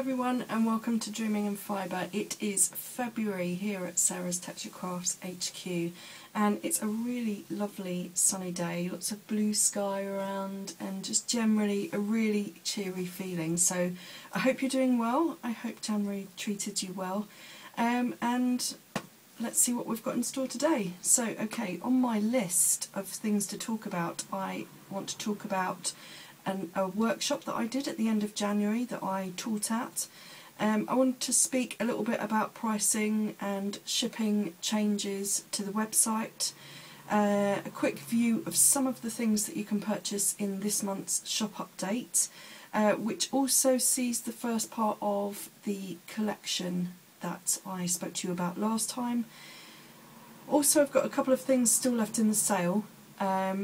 everyone and welcome to Dreaming in Fibre. It is February here at SarasTextureCraft HQ and it's a really lovely sunny day, lots of blue sky around and just generally a really cheery feeling. So I hope you're doing well, I hope January treated you well, and let's see what we've got in store today. So okay, on my list of things to talk about, I want to talk about a workshop that I did at the end of January that I taught at. I wanted to speak a little bit about pricing and shipping changes to the website, a quick view of some of the things that you can purchase in this month's shop update, which also sees the first part of the collection that I spoke to you about last time. Also, I've got a couple of things still left in the sale.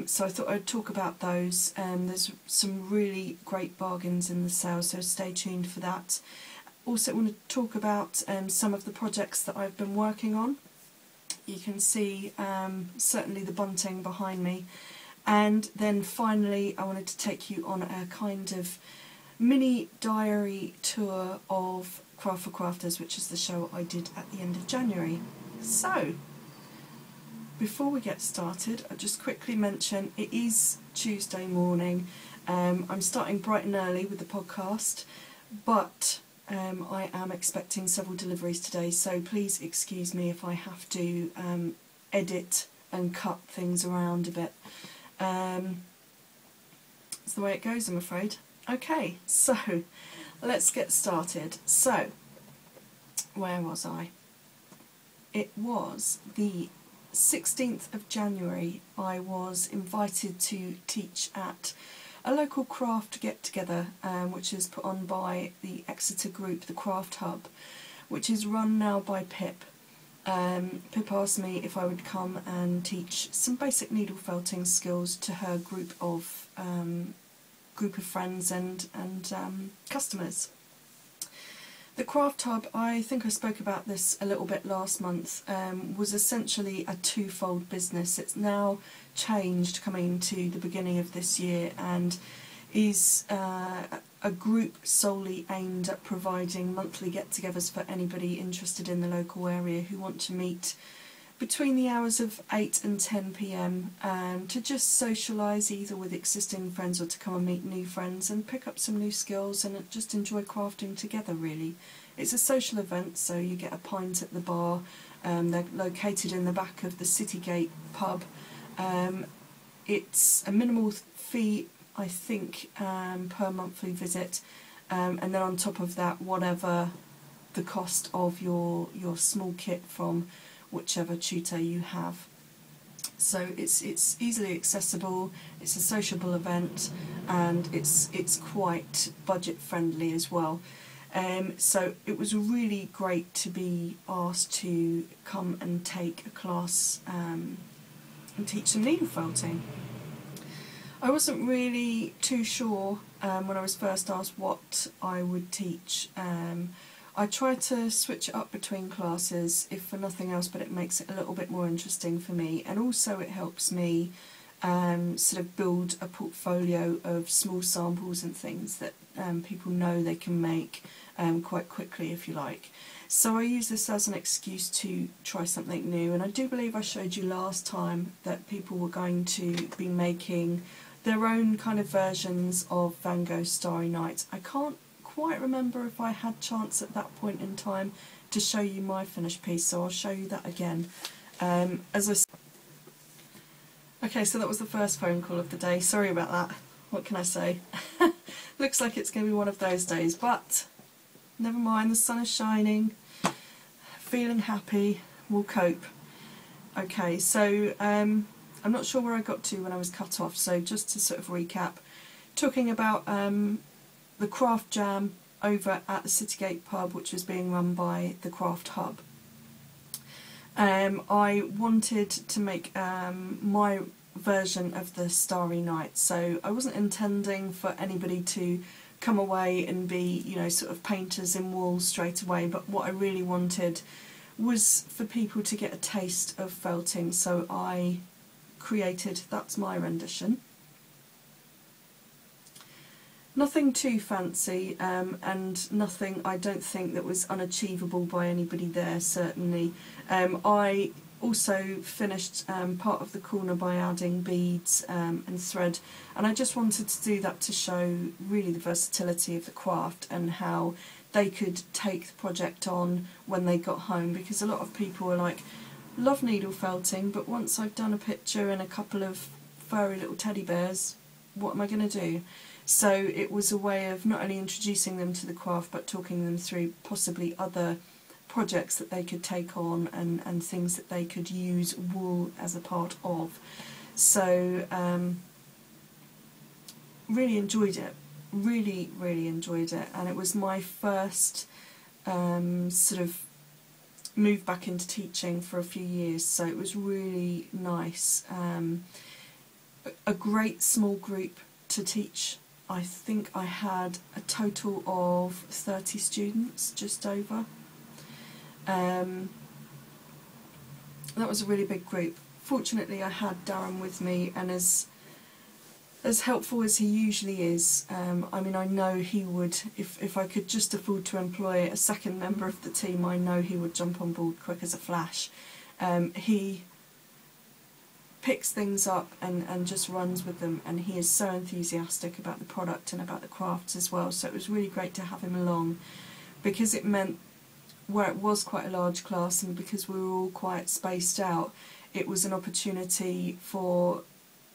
So I thought I'd talk about those. There's some really great bargains in the sale, so stay tuned for that. Also want to talk about some of the projects that I've been working on. You can see certainly the bunting behind me. And then finally I wanted to take you on a kind of mini diary tour of Craft4Crafters, which is the show I did at the end of January. So, before we get started, I'll just quickly mention it is Tuesday morning. I'm starting bright and early with the podcast, but I am expecting several deliveries today, so please excuse me if I have to edit and cut things around a bit. It's the way it goes, I'm afraid. Okay, so let's get started. So, where was I? It was the 16th of January. I was invited to teach at a local craft get-together which is put on by the Exeter group, the Craft Hub, which is run now by Pip. Pip asked me if I would come and teach some basic needle felting skills to her group of friends and customers. The Craft Hub, I think I spoke about this a little bit last month, was essentially a twofold business. It's now changed coming to the beginning of this year and is a group solely aimed at providing monthly get-togethers for anybody interested in the local area who want to meet between the hours of 8 and 10 PM to just socialise either with existing friends or to come and meet new friends and pick up some new skills and just enjoy crafting together, really. It's a social event, so you get a pint at the bar. They're located in the back of the Citygate pub. It's a minimal fee, I think, per monthly visit, and then on top of that, whatever the cost of your small kit from whichever tutor you have. So it's easily accessible, it's a sociable event, and it's quite budget friendly as well. So it was really great to be asked to come and take a class and teach some needle felting. I wasn't really too sure when I was first asked what I would teach. I try to switch it up between classes, if for nothing else, but it makes it a little bit more interesting for me, and also it helps me sort of build a portfolio of small samples and things that people know they can make quite quickly, if you like. So I use this as an excuse to try something new, and I do believe I showed you last time that people were going to be making their own kind of versions of Van Gogh's Starry Night. I can't quite remember if I had chance at that point in time to show you my finished piece, so I'll show you that again. Okay, so that was the first phone call of the day. Sorry about that. What can I say? Looks like it's going to be one of those days, but never mind, the sun is shining, feeling happy, we'll cope. Okay, so I'm not sure where I got to when I was cut off, so just to sort of recap, talking about the craft jam over at the Citygate pub, which was being run by the Craft Hub. I wanted to make my version of the Starry Night, so I wasn't intending for anybody to come away and be, you know, sort of painters in walls straight away, but what I really wanted was for people to get a taste of felting, so I created, that's my rendition. Nothing too fancy, and nothing I don't think that was unachievable by anybody there, certainly. I also finished part of the corner by adding beads and thread, and I just wanted to do that to show really the versatility of the craft and how they could take the project on when they got home, because a lot of people are like, love needle felting, but once I've done a picture and a couple of furry little teddy bears, what am I going to do? So it was a way of not only introducing them to the craft, but talking them through possibly other projects that they could take on, and things that they could use wool as a part of. So really enjoyed it, really enjoyed it, and it was my first sort of move back into teaching for a few years, so it was really nice. A great small group to teach. I think I had a total of 30 students, just over. That was a really big group. Fortunately, I had Darren with me, and as helpful as he usually is, I mean, I know he would, if I could just afford to employ a second member of the team, I know he would jump on board quick as a flash. He picks things up and just runs with them, and he is so enthusiastic about the product and about the crafts as well, so it was really great to have him along, because it meant, where it was quite a large class and because we were all quite spaced out, it was an opportunity for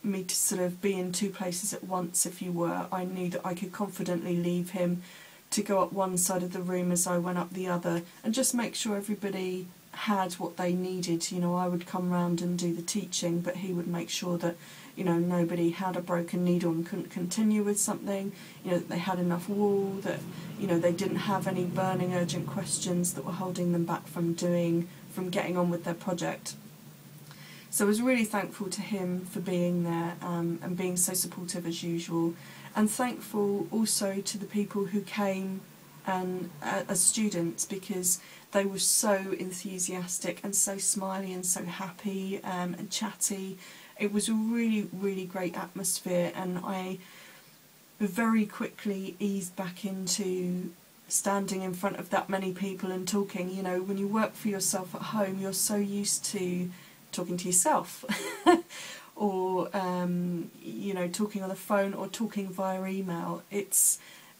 me to sort of be in two places at once, if you were. I knew that I could confidently leave him to go up one side of the room as I went up the other, and just make sure everybody had what they needed. You know, I would come round and do the teaching, but he would make sure that, you know, nobody had a broken needle and couldn't continue with something, you know, that they had enough wool, that, you know, they didn't have any burning urgent questions that were holding them back from getting on with their project. So I was really thankful to him for being there, and being so supportive as usual, and thankful also to the people who came and as students, because they were so enthusiastic and so smiley and so happy and chatty. It was a really great atmosphere, and I very quickly eased back into standing in front of that many people and talking. You know, when you work for yourself at home, you're so used to talking to yourself or you know, talking on the phone or talking via email. It's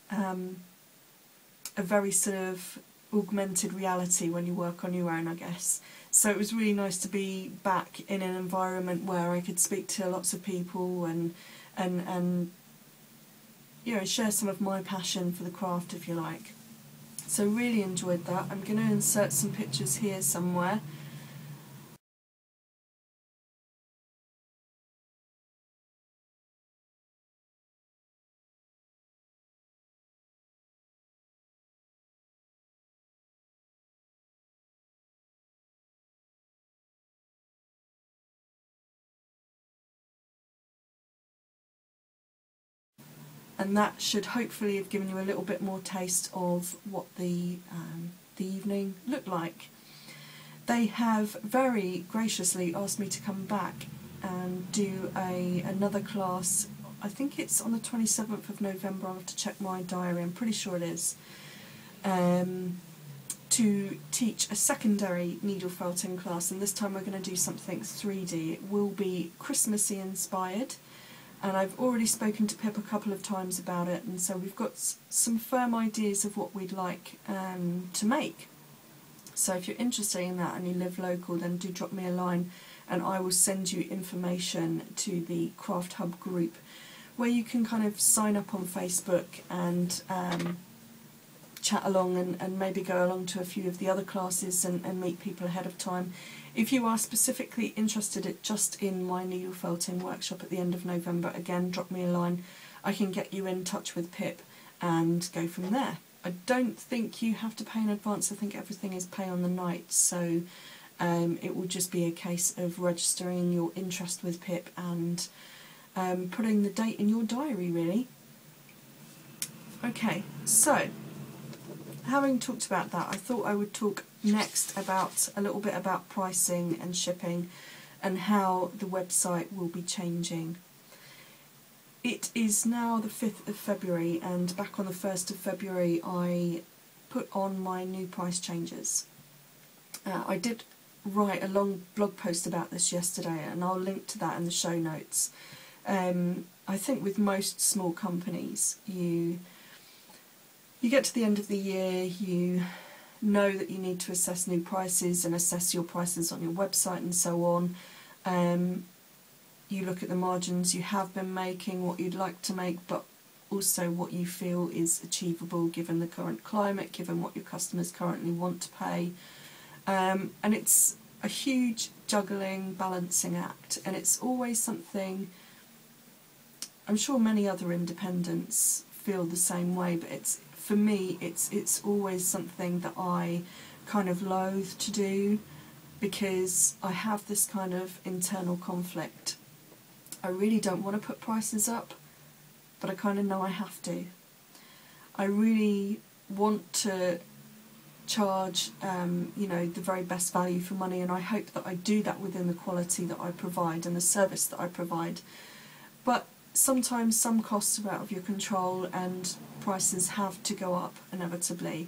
a very sort of augmented reality when you work on your own, I guess. So it was really nice to be back in an environment where I could speak to lots of people and you know, share some of my passion for the craft, if you like. So really enjoyed that. I'm going to insert some pictures here somewhere. And that should hopefully have given you a little bit more taste of what the evening looked like. They have very graciously asked me to come back and do another class. I think it's on the 27th of November, I'll have to check my diary, I'm pretty sure it is, to teach a secondary needle felting class, and this time we're going to do something 3D. It will be Christmassy inspired, and I've already spoken to Pip a couple of times about it, and so we've got some firm ideas of what we'd like to make. So if you're interested in that and you live local, then do drop me a line and I will send you information to the Craft Hub group, where you can kind of sign up on Facebook and chat along and maybe go along to a few of the other classes and meet people ahead of time. If you are specifically interested just in my needle felting workshop at the end of November, again, drop me a line. I can get you in touch with Pip and go from there. I don't think you have to pay in advance. I think everything is pay on the night, so it will just be a case of registering your interest with Pip and putting the date in your diary, really. Okay, so having talked about that, I thought I would talk next about a little bit about pricing and shipping and how the website will be changing. It is now the 5th of February, and back on the 1st of February I put on my new price changes. I did write a long blog post about this yesterday, and I'll link to that in the show notes. I think with most small companies, you get to the end of the year, you know that you need to assess new prices and assess your prices on your website and so on. You look at the margins you have been making, what you'd like to make, but also what you feel is achievable given the current climate, given what your customers currently want to pay. And it's a huge juggling, balancing act, and it's always something, I'm sure many other independents feel the same way, but for me it's always something that I kind of loathe to do, because I have this kind of internal conflict. I really don't want to put prices up, but I kind of know I have to. I really want to charge the very best value for money, and I hope that I do that within the quality that I provide and the service that I provide. But sometimes some costs are out of your control and prices have to go up inevitably.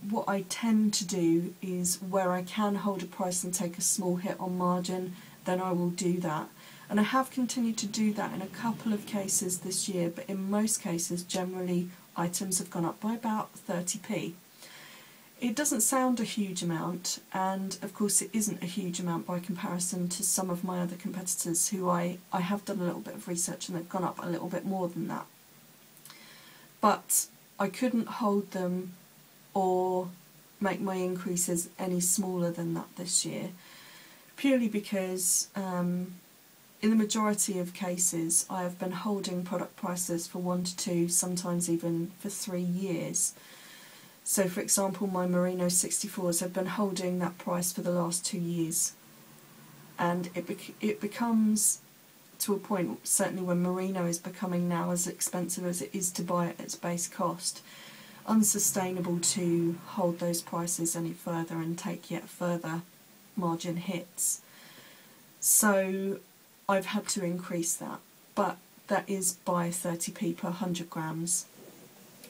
What I tend to do is, where I can hold a price and take a small hit on margin, then I will do that. And I have continued to do that in a couple of cases this year, but in most cases, generally, items have gone up by about 30p. It doesn't sound a huge amount, and of course it isn't a huge amount by comparison to some of my other competitors who I have done a little bit of research and they've gone up a little bit more than that. But I couldn't hold them or make my increases any smaller than that this year, purely because in the majority of cases I have been holding product prices for 1 to 2, sometimes even for 3 years. So for example, my Merino 64s have been holding that price for the last 2 years, and it becomes to a point, certainly when Merino is becoming now as expensive as it is to buy at its base cost, unsustainable to hold those prices any further and take yet further margin hits. So I've had to increase that, but that is by 30p per 100 grams.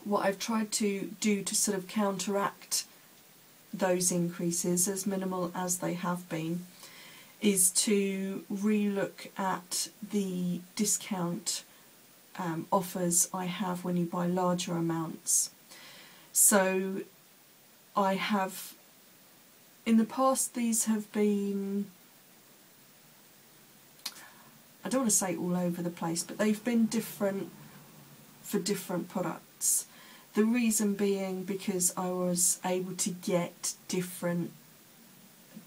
What I've tried to do to sort of counteract those increases, as minimal as they have been, is to re-look at the discount offers I have when you buy larger amounts. So I have, in the past, these have been, I don't want to say all over the place, but they've been different for different products. The reason being because I was able to get different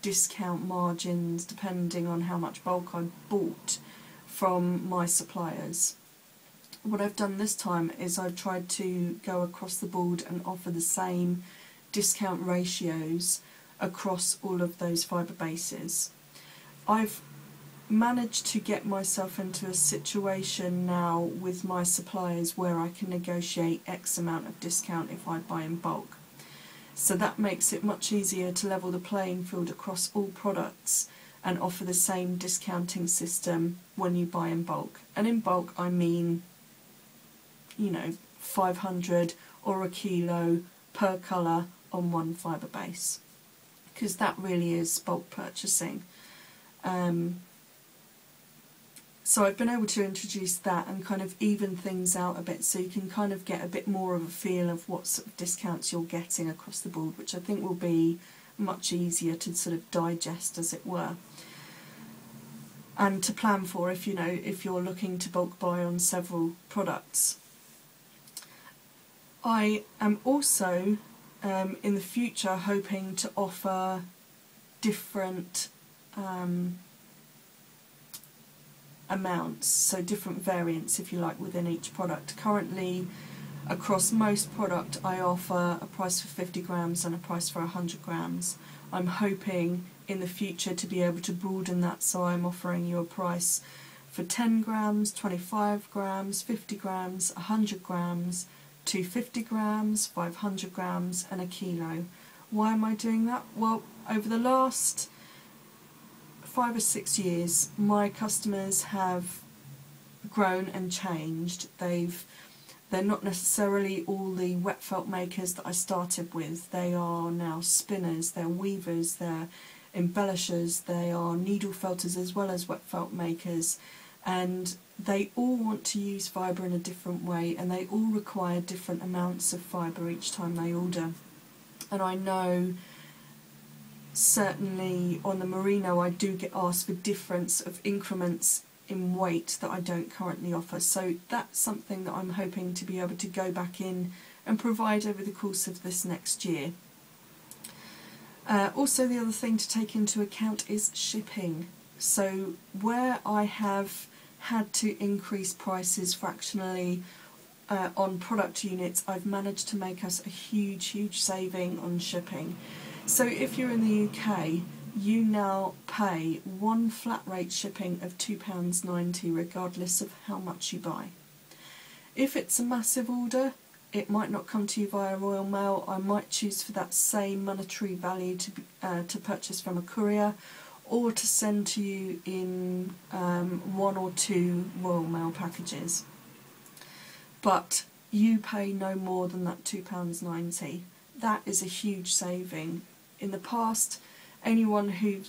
discount margins depending on how much bulk I bought from my suppliers. What I've done this time is I've tried to go across the board and offer the same discount ratios across all of those fibre bases. I've managed to get myself into a situation now with my suppliers where I can negotiate X amount of discount if I buy in bulk. So that makes it much easier to level the playing field across all products and offer the same discounting system when you buy in bulk. And in bulk I mean, 500 or a kilo per colour on one fibre base, because that really is bulk purchasing. So I've been able to introduce that and kind of even things out a bit, so you can kind of get a bit more of a feel of what sort of discounts you're getting across the board, which I think will be much easier to sort of digest, as it were, and to plan for if you're looking to bulk buy on several products. I am also in the future hoping to offer different amounts, so different variants, if you like, within each product. Currently, across most product, I offer a price for 50 grams and a price for 100 grams. I'm hoping in the future to be able to broaden that, so I'm offering you a price for 10 grams, 25 grams, 50 grams, 100 grams, 250 grams, 500 grams and a kilo. Why am I doing that? Well, over the last 5 or 6 years, my customers have grown and changed. They're not necessarily all the wet felt makers that I started with. They are now spinners, they're weavers, they're embellishers, they are needle felters as well as wet felt makers, and they all want to use fibre in a different way, and they all require different amounts of fibre each time they order. And I know certainly on the merino I do get asked for difference of increments in weight that I don't currently offer, so that's something that I'm hoping to be able to go back in and provide over the course of this next year. Also, the other thing to take into account is shipping. So where I have had to increase prices fractionally on product units, I've managed to make us a huge saving on shipping. So if you're in the UK, you now pay one flat rate shipping of £2.90 regardless of how much you buy. If it's a massive order, it might not come to you via Royal Mail. I might choose for that same monetary value to purchase from a courier, or to send to you in 1 or 2 Royal Mail packages. But you pay no more than that £2.90. That is a huge saving. In the past, anyone who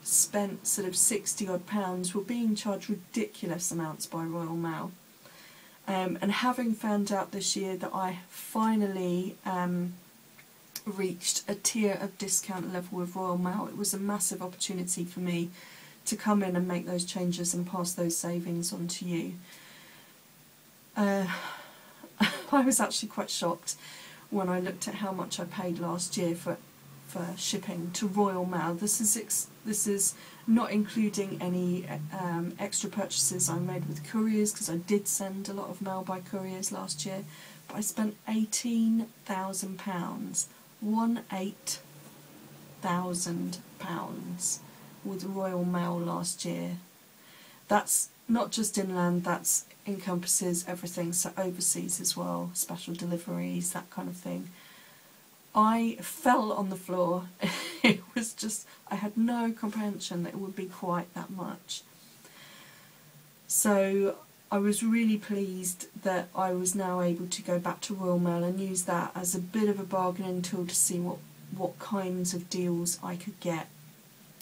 spent sort of 60 odd pounds were being charged ridiculous amounts by Royal Mail. And having found out this year that I finally reached a tier of discount level with Royal Mail, it was a massive opportunity for me to come in and make those changes and pass those savings on to you. I was actually quite shocked when I looked at how much I paid last year for shipping to Royal Mail. This is not including any extra purchases I made with couriers, because I did send a lot of mail by couriers last year, but I spent £18,000, £18,000 with Royal Mail last year. That's not just inland, that encompasses everything, so overseas as well, special deliveries, that kind of thing. I fell on the floor. It was just, I had no comprehension that it would be quite that much. So I was really pleased that I was now able to go back to Royal Mail and use that as a bit of a bargaining tool to see what kinds of deals I could get.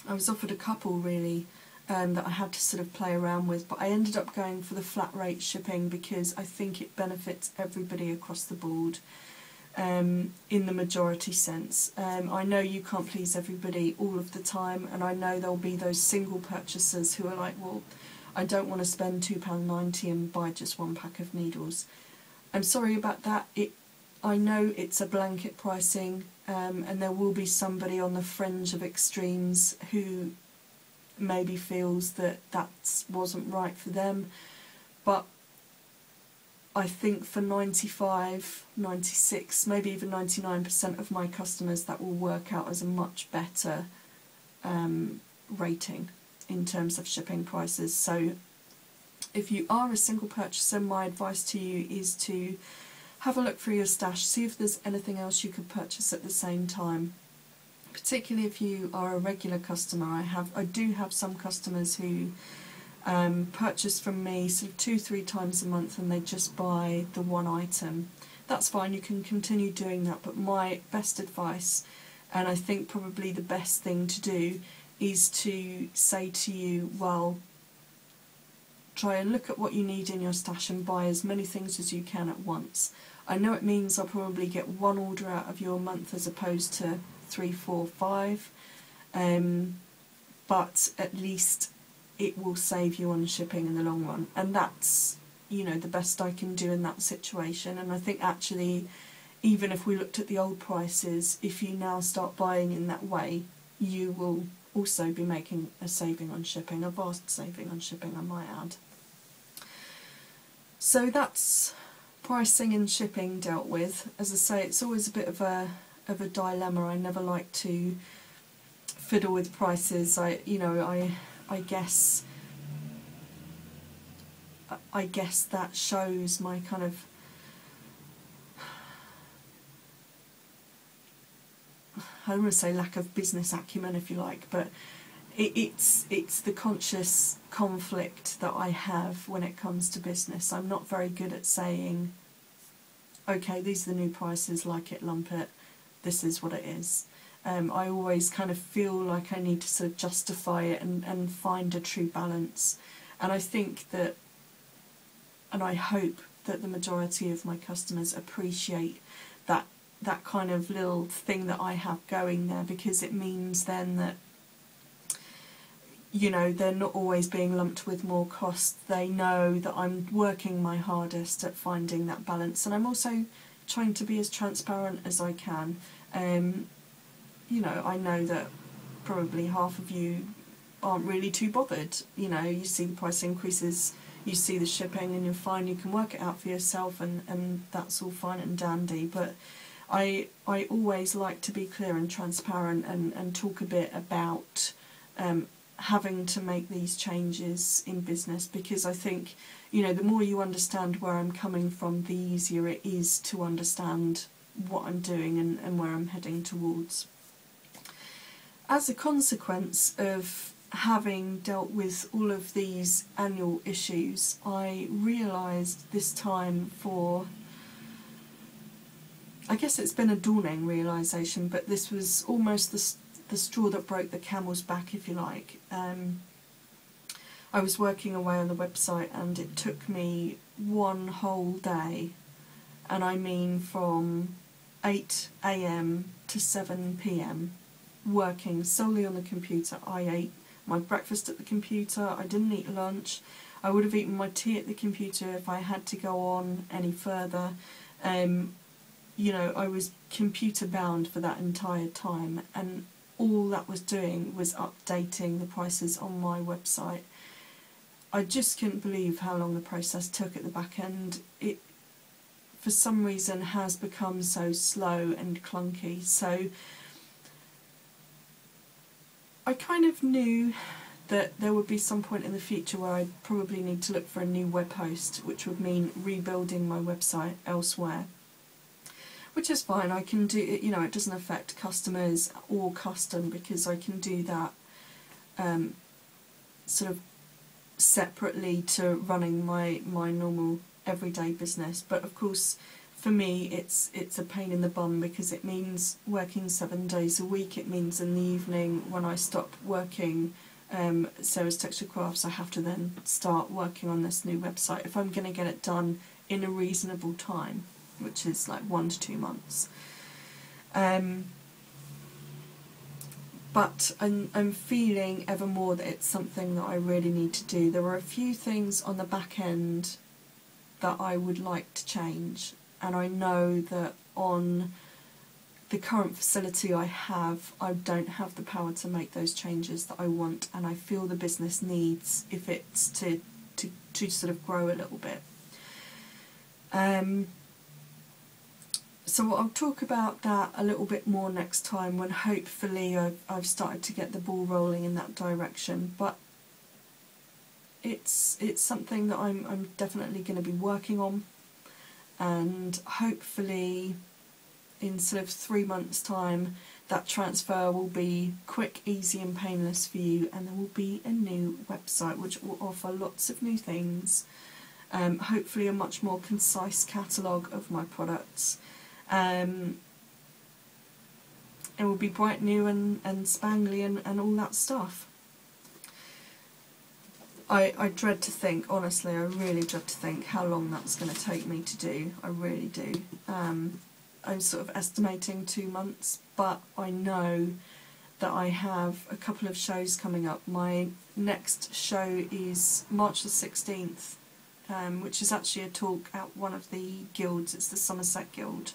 I was offered a couple really that I had to sort of play around with, but I ended up going for the flat rate shipping because I think it benefits everybody across the board. In the majority sense. I know you can't please everybody all of the time, and I know there'll be those single purchasers who are like, well, I don't want to spend £2.90 and buy just 1 pack of needles. I'm sorry about that. I know it's a blanket pricing, and there will be somebody on the fringe of extremes who maybe feels that wasn't right for them, but I think for 95, 96, maybe even 99% of my customers, that will work out as a much better rating in terms of shipping prices. So if you are a single purchaser, my advice to you is to have a look through your stash, see if there's anything else you could purchase at the same time. Particularly if you are a regular customer. I do have some customers who purchase from me sort of 2-3 times a month and they just buy the one item. That's fine, you can continue doing that, but my best advice, and I think probably the best thing to do, is to say to you, well, try and look at what you need in your stash and buy as many things as you can at once. I know it means I'll probably get 1 order out of your month as opposed to 3, 4, 5, but at least it will save you on shipping in the long run, and that's, you know, the best I can do in that situation. And I think actually, even if we looked at the old prices, if you now start buying in that way, you will also be making a saving on shipping, a vast saving on shipping, I might add. So that's pricing and shipping dealt with. As I say, it's always a bit of a dilemma. I never like to fiddle with prices. I guess that shows my kind of, I don't want to say lack of business acumen, if you like, but it's the conscious conflict that I have when it comes to business. I'm not very good at saying, okay, these are the new prices, like it, lump it, this is what it is. I always kind of feel like I need to sort of justify it and find a true balance. And I think that, and I hope that the majority of my customers appreciate that kind of little thing that I have going there, because it means then that, you know, they're not always being lumped with more costs. They know that I'm working my hardest at finding that balance, and I'm also trying to be as transparent as I can. You know, I know that probably half of you aren't really too bothered. You know, you see the price increases, you see the shipping, and you're fine, you can work it out for yourself, and that's all fine and dandy. But I always like to be clear and transparent and talk a bit about having to make these changes in business, because I think, you know, the more you understand where I'm coming from, the easier it is to understand what I'm doing and where I'm heading towards. As a consequence of having dealt with all of these annual issues, I realised this time, for I guess it's been a dawning realisation, but this was almost the straw that broke the camel's back, if you like. I was working away on the website, and it took me one whole day, and I mean from 8 AM to 7 PM, working solely on the computer. I ate my breakfast at the computer, I didn't eat lunch, I would have eaten my tea at the computer if I had to go on any further. You know, I was computer bound for that entire time, and all that was doing was updating the prices on my website. I just couldn't believe how long the process took at the back end. It, for some reason, has become so slow and clunky. So I kind of knew that there would be some point in the future where I'd probably need to look for a new web host, which would mean rebuilding my website elsewhere. Which is fine, I can do it, you know, it doesn't affect customers or custom, because I can do that sort of separately to running my normal everyday business. But of course, for me, it's a pain in the bum, because it means working 7 days a week. It means in the evening, when I stop working Sara's Texture Crafts, I have to then start working on this new website if I'm going to get it done in a reasonable time, which is like 1 to 2 months. But I'm feeling ever more that it's something that I really need to do. There are a few things on the back end that I would like to change, and I know that on the current facility I have, I don't have the power to make those changes that I want, and I feel the business needs, if it's to sort of grow a little bit. So I'll talk about that a little bit more next time, when hopefully I've started to get the ball rolling in that direction. But it's something that I'm definitely going to be working on, and hopefully in sort of 3 months' time that transfer will be quick, easy and painless for you, and there will be a new website which will offer lots of new things, hopefully a much more concise catalogue of my products. It will be bright new and spangly and all that stuff. I dread to think, honestly, I really dread to think how long that's going to take me to do. I really do. I'm sort of estimating 2 months, but I know that I have a couple of shows coming up. My next show is March the 16th, which is actually a talk at one of the guilds. It's the Somerset Guild.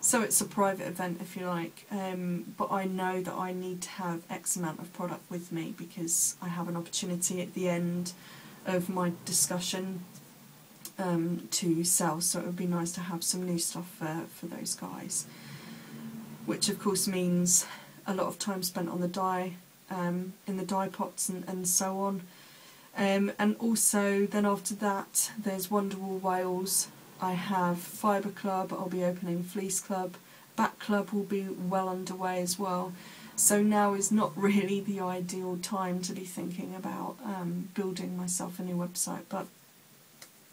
So it's a private event, if you like, but I know that I need to have X amount of product with me, because I have an opportunity at the end of my discussion to sell, so it would be nice to have some new stuff for those guys, which of course means a lot of time spent on the dye, in the dye pots and so on. And also then after that there's Wonderwall Wales. I have Fibre Club, I'll be opening Fleece Club, Batt Club will be well underway as well. So now is not really the ideal time to be thinking about building myself a new website, but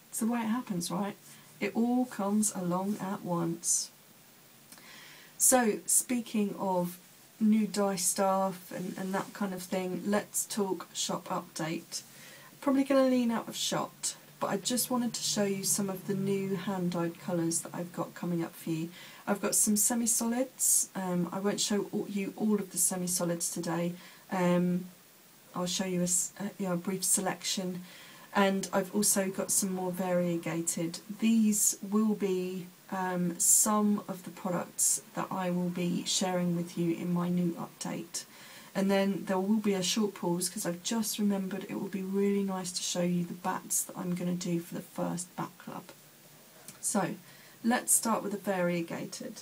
it's the way it happens, right? It all comes along at once. So, speaking of new dye stuff and that kind of thing, let's talk shop update. Probably going to lean out of shot, but I just wanted to show you some of the new hand-dyed colours that I've got coming up for you. I've got some semi-solids. I won't show you all of the semi-solids today. I'll show you a brief selection. And I've also got some more variegated. These will be some of the products that I will be sharing with you in my new update. And then there will be a short pause because I've just remembered it will be really nice to show you the bats that I'm going to do for the first Batt Club. So let's start with the variegated.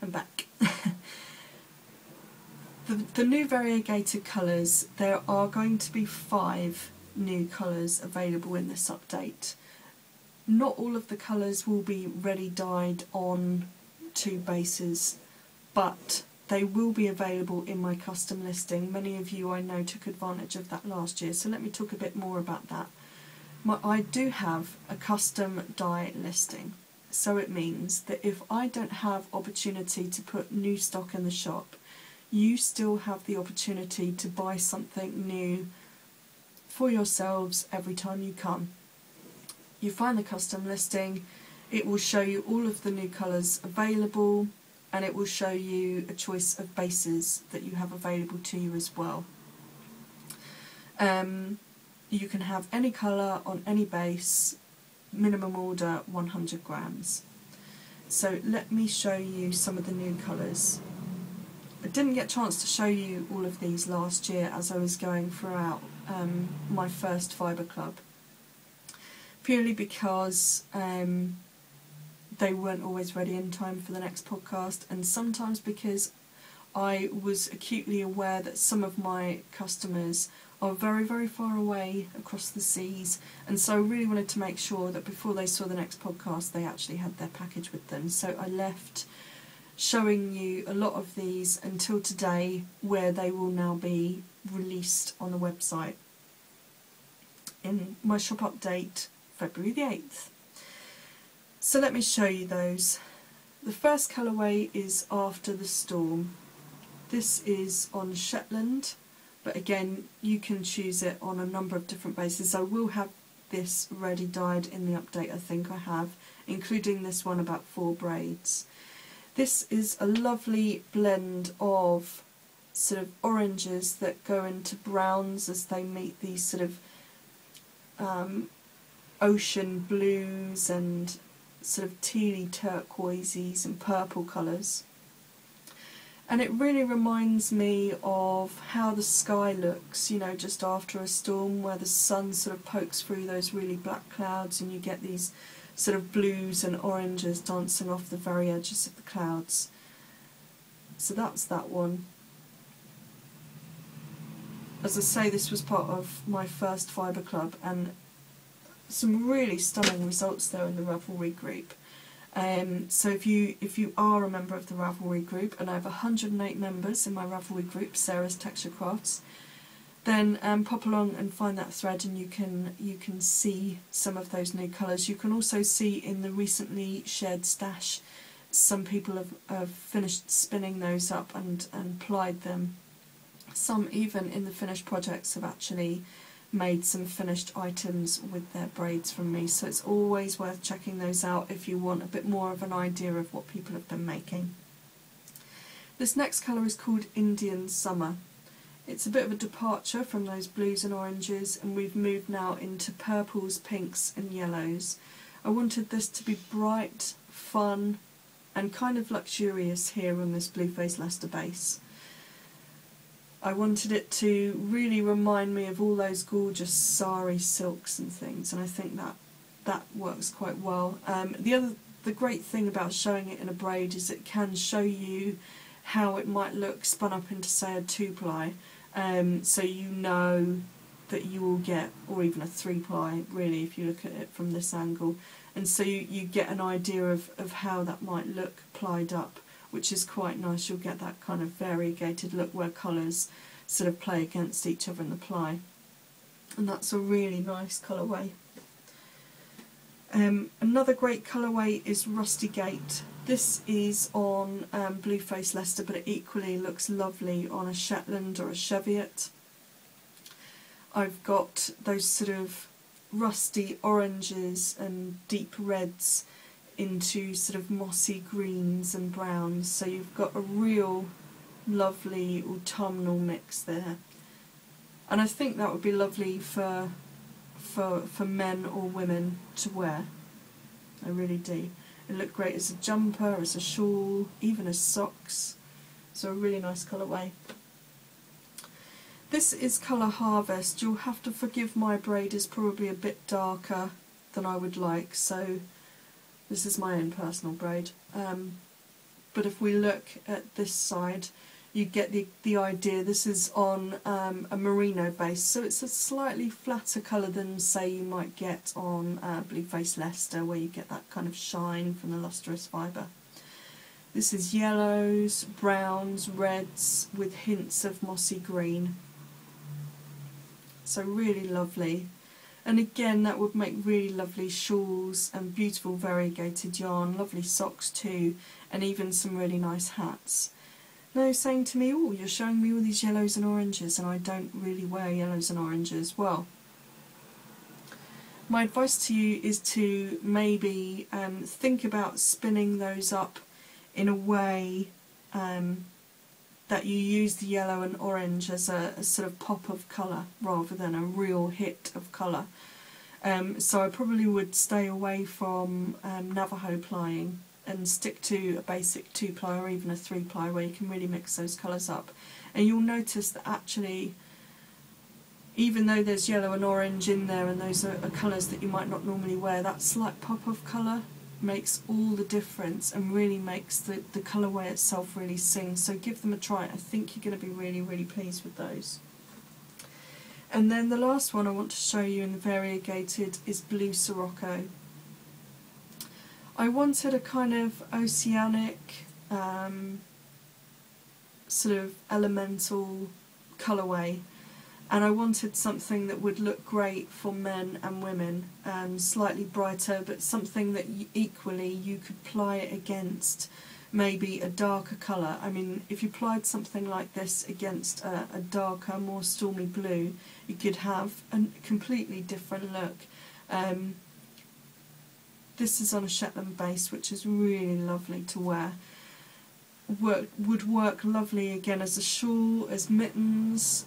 I'm back. The new variegated colours, there are going to be 5 new colours available in this update. Not all of the colours will be ready dyed on 2 bases, but they will be available in my custom listing. Many of you I know took advantage of that last year, so let me talk a bit more about that. I do have a custom dye listing, so it means that if I don't have opportunity to put new stock in the shop, you still have the opportunity to buy something new for yourselves every time you come. You find the custom listing, it will show you all of the new colours available, and it will show you a choice of bases that you have available to you as well. You can have any colour on any base, minimum order 100 grams. So let me show you some of the new colours. I didn't get a chance to show you all of these last year as I was going throughout my first Fibre Club, purely because they weren't always ready in time for the next podcast, and sometimes because I was acutely aware that some of my customers are very, very far away across the seas, and so I really wanted to make sure that before they saw the next podcast they actually had their package with them. So I left showing you a lot of these until today, where they will now be released on the website in my shop update February the 8th. So let me show you those. The first colourway is After the Storm. This is on Shetland, but again you can choose it on a number of different bases. I will have this ready dyed in the update, I think I have, including this one about 4 braids. This is a lovely blend of sort of oranges that go into browns as they meet these sort of ocean blues and sort of tealy turquoises and purple colours. And it really reminds me of how the sky looks, you know, just after a storm, where the sun sort of pokes through those really black clouds and you get these sort of blues and oranges dancing off the very edges of the clouds. So that's that one. As I say, this was part of my first Fibre Club, and some really stunning results there in the Ravelry group. So if you are a member of the Ravelry group, and I have 108 members in my Ravelry group, SarasTextureCrafts, then pop along and find that thread, and you can see some of those new colours. You can also see in the recently shared stash, some people have finished spinning those up and plied them. Some even in the finished projects have actually made some finished items with their braids from me, so it's always worth checking those out if you want a bit more of an idea of what people have been making. This next colour is called Indian Summer. It's a bit of a departure from those blues and oranges, and we've moved now into purples, pinks and yellows. I wanted this to be bright, fun and kind of luxurious here on this Blue Face Leicester base. I wanted it to really remind me of all those gorgeous sari silks and things, and I think that works quite well. The great thing about showing it in a braid is it can show you how it might look spun up into, say, a 2-ply, so you know that you will get, or even a 3-ply really if you look at it from this angle, and so you get an idea of how that might look plied up, which is quite nice. You'll get that kind of variegated look where colours sort of play against each other in the ply, and that's a really nice colourway. Another great colourway is Rustigate. This is on Blueface Leicester, but it equally looks lovely on a Shetland or a Cheviot. I've got those sort of rusty oranges and deep reds into sort of mossy greens and browns, so you've got a real lovely autumnal mix there. And I think that would be lovely for men or women to wear. I really do. It look great as a jumper, as a shawl, even as socks. So a really nice colourway. This is Colour Harvest. You'll have to forgive my braid is probably a bit darker than I would like, so this is my own personal braid. But if we look at this side, you get the idea. This is on a merino base, so it's a slightly flatter colour than, say, you might get on Blueface Leicester, where you get that kind of shine from the lustrous fibre. This is yellows, browns, reds, with hints of mossy green. So really lovely. And again, that would make really lovely shawls and beautiful variegated yarn, lovely socks too, and even some really nice hats. Now saying to me, oh, you're showing me all these yellows and oranges and I don't really wear yellows and oranges. Well, my advice to you is to maybe think about spinning those up in a way that you use the yellow and orange as a sort of pop of colour rather than a real hit of colour. So I probably would stay away from Navajo plying and stick to a basic 2-ply or even a 3-ply where you can really mix those colours up. And you'll notice that actually, even though there's yellow and orange in there and those are colours that you might not normally wear, that slight pop of colour makes all the difference and really makes the colourway itself really sing. So give them a try. I think you're going to be really, really pleased with those. And then the last one I want to show you in the variegated is Blue Sirocco. I wanted a kind of oceanic, sort of elemental colourway, and I wanted something that would look great for men and women, slightly brighter, but something that equally you could ply it against maybe a darker colour. I mean, if you plied something like this against a darker, more stormy blue, you could have a completely different look. This is on a Shetland base, which is really lovely to wear. Would work lovely again as a shawl, as mittens.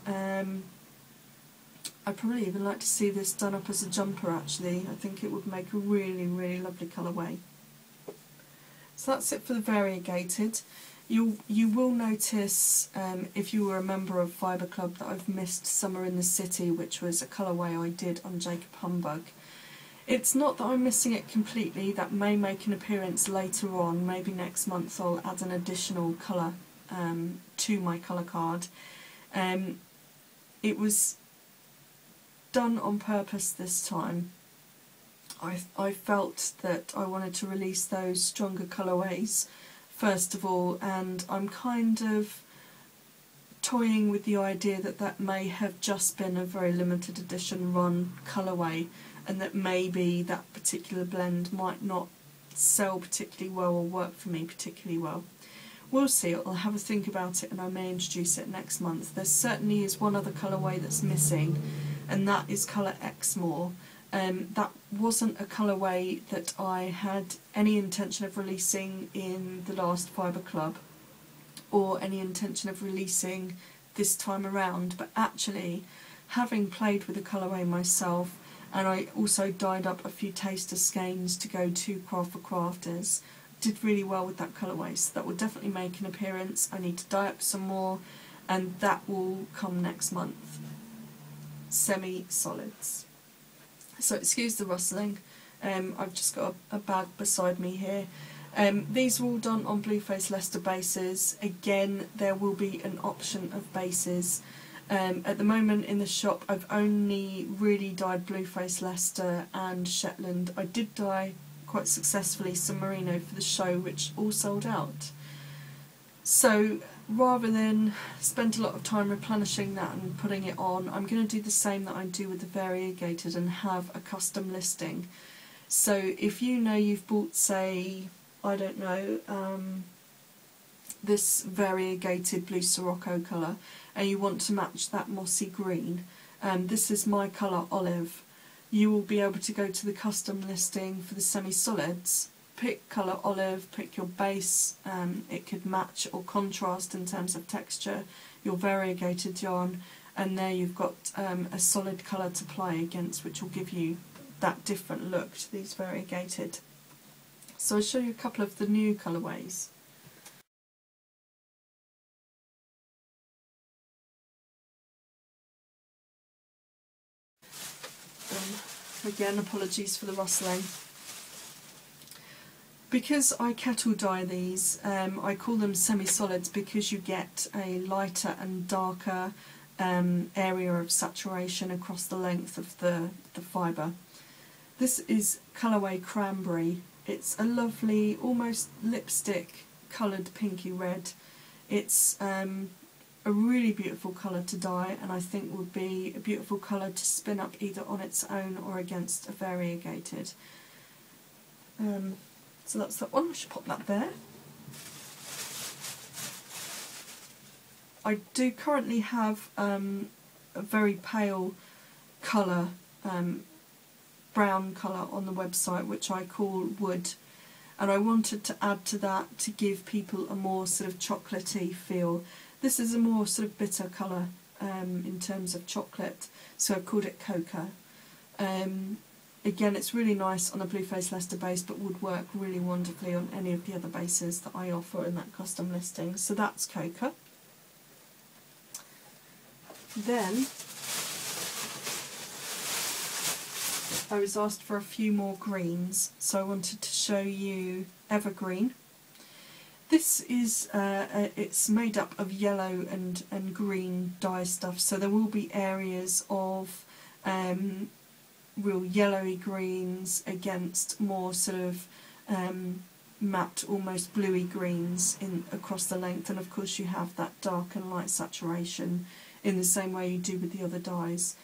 I'd probably even like to see this done up as a jumper actually. I think it would make a really, really lovely colourway. So that's it for the variegated. You will notice, if you were a member of Fibre Club, that I've missed Summer in the City, which was a colourway I did on Jacob Humbug. It's not that I'm missing it completely. That may make an appearance later on. Maybe next month I'll add an additional colour to my colour card. It was done on purpose this time. I felt that I wanted to release those stronger colourways first of all, and I'm kind of toying with the idea that that may have just been a very limited edition run colourway, and that maybe that particular blend might not sell particularly well or work for me particularly well. We'll see. I'll have a think about it and I may introduce it next month. There certainly is one other colourway that's missing, and that is colour Exmoor. That wasn't a colourway that I had any intention of releasing in the last Fibre Club or any intention of releasing this time around, but actually, having played with the colourway myself, and I also dyed up a few taster skeins to go to Craft4Crafters, did really well with that colourway, so that will definitely make an appearance. I need to dye up some more, and that will come next month. Semi-solids. So excuse the rustling, I've just got a bag beside me here. These are all done on Blueface Leicester bases. Again, there will be an option of bases. At the moment in the shop I've only really dyed Blueface Leicester and Shetland. I did dye quite successfully some merino for the show, which all sold out. So rather than spend a lot of time replenishing that and putting it on, I'm going to do the same that I do with the variegated and have a custom listing. So if you know you've bought, say, I don't know, this variegated blue Sirocco colour and you want to match that mossy green, this is my colour olive. You will be able to go to the custom listing for the semi-solids, pick colour olive, pick your base, it could match or contrast in terms of texture, your variegated yarn, and there you've got a solid colour to play against, which will give you that different look to these variegated. So I'll show you a couple of the new colourways. Again, apologies for the rustling. Because I kettle dye these, I call them semi-solids because you get a lighter and darker area of saturation across the length of the fibre. This is colourway Cranberry. It's a lovely, almost lipstick coloured pinky red. It's a really beautiful colour to dye, and I think would be a beautiful colour to spin up either on its own or against a variegated. So that's that one. I should pop that there. I do currently have a very pale colour, brown colour on the website, which I call Wood, and I wanted to add to that to give people a more sort of chocolatey feel. This is a more sort of bitter colour in terms of chocolate, so I've called it Cocoa. Again, it's really nice on a Blueface Leicester base, but would work really wonderfully on any of the other bases that I offer in that custom listing. So that's Cocoa. Then I was asked for a few more greens, so I wanted to show you Evergreen. This is it's made up of yellow and green dye stuff, so there will be areas of real yellowy greens against more sort of matte, almost bluey greens across the length, and of course you have that dark and light saturation in the same way you do with the other dyes.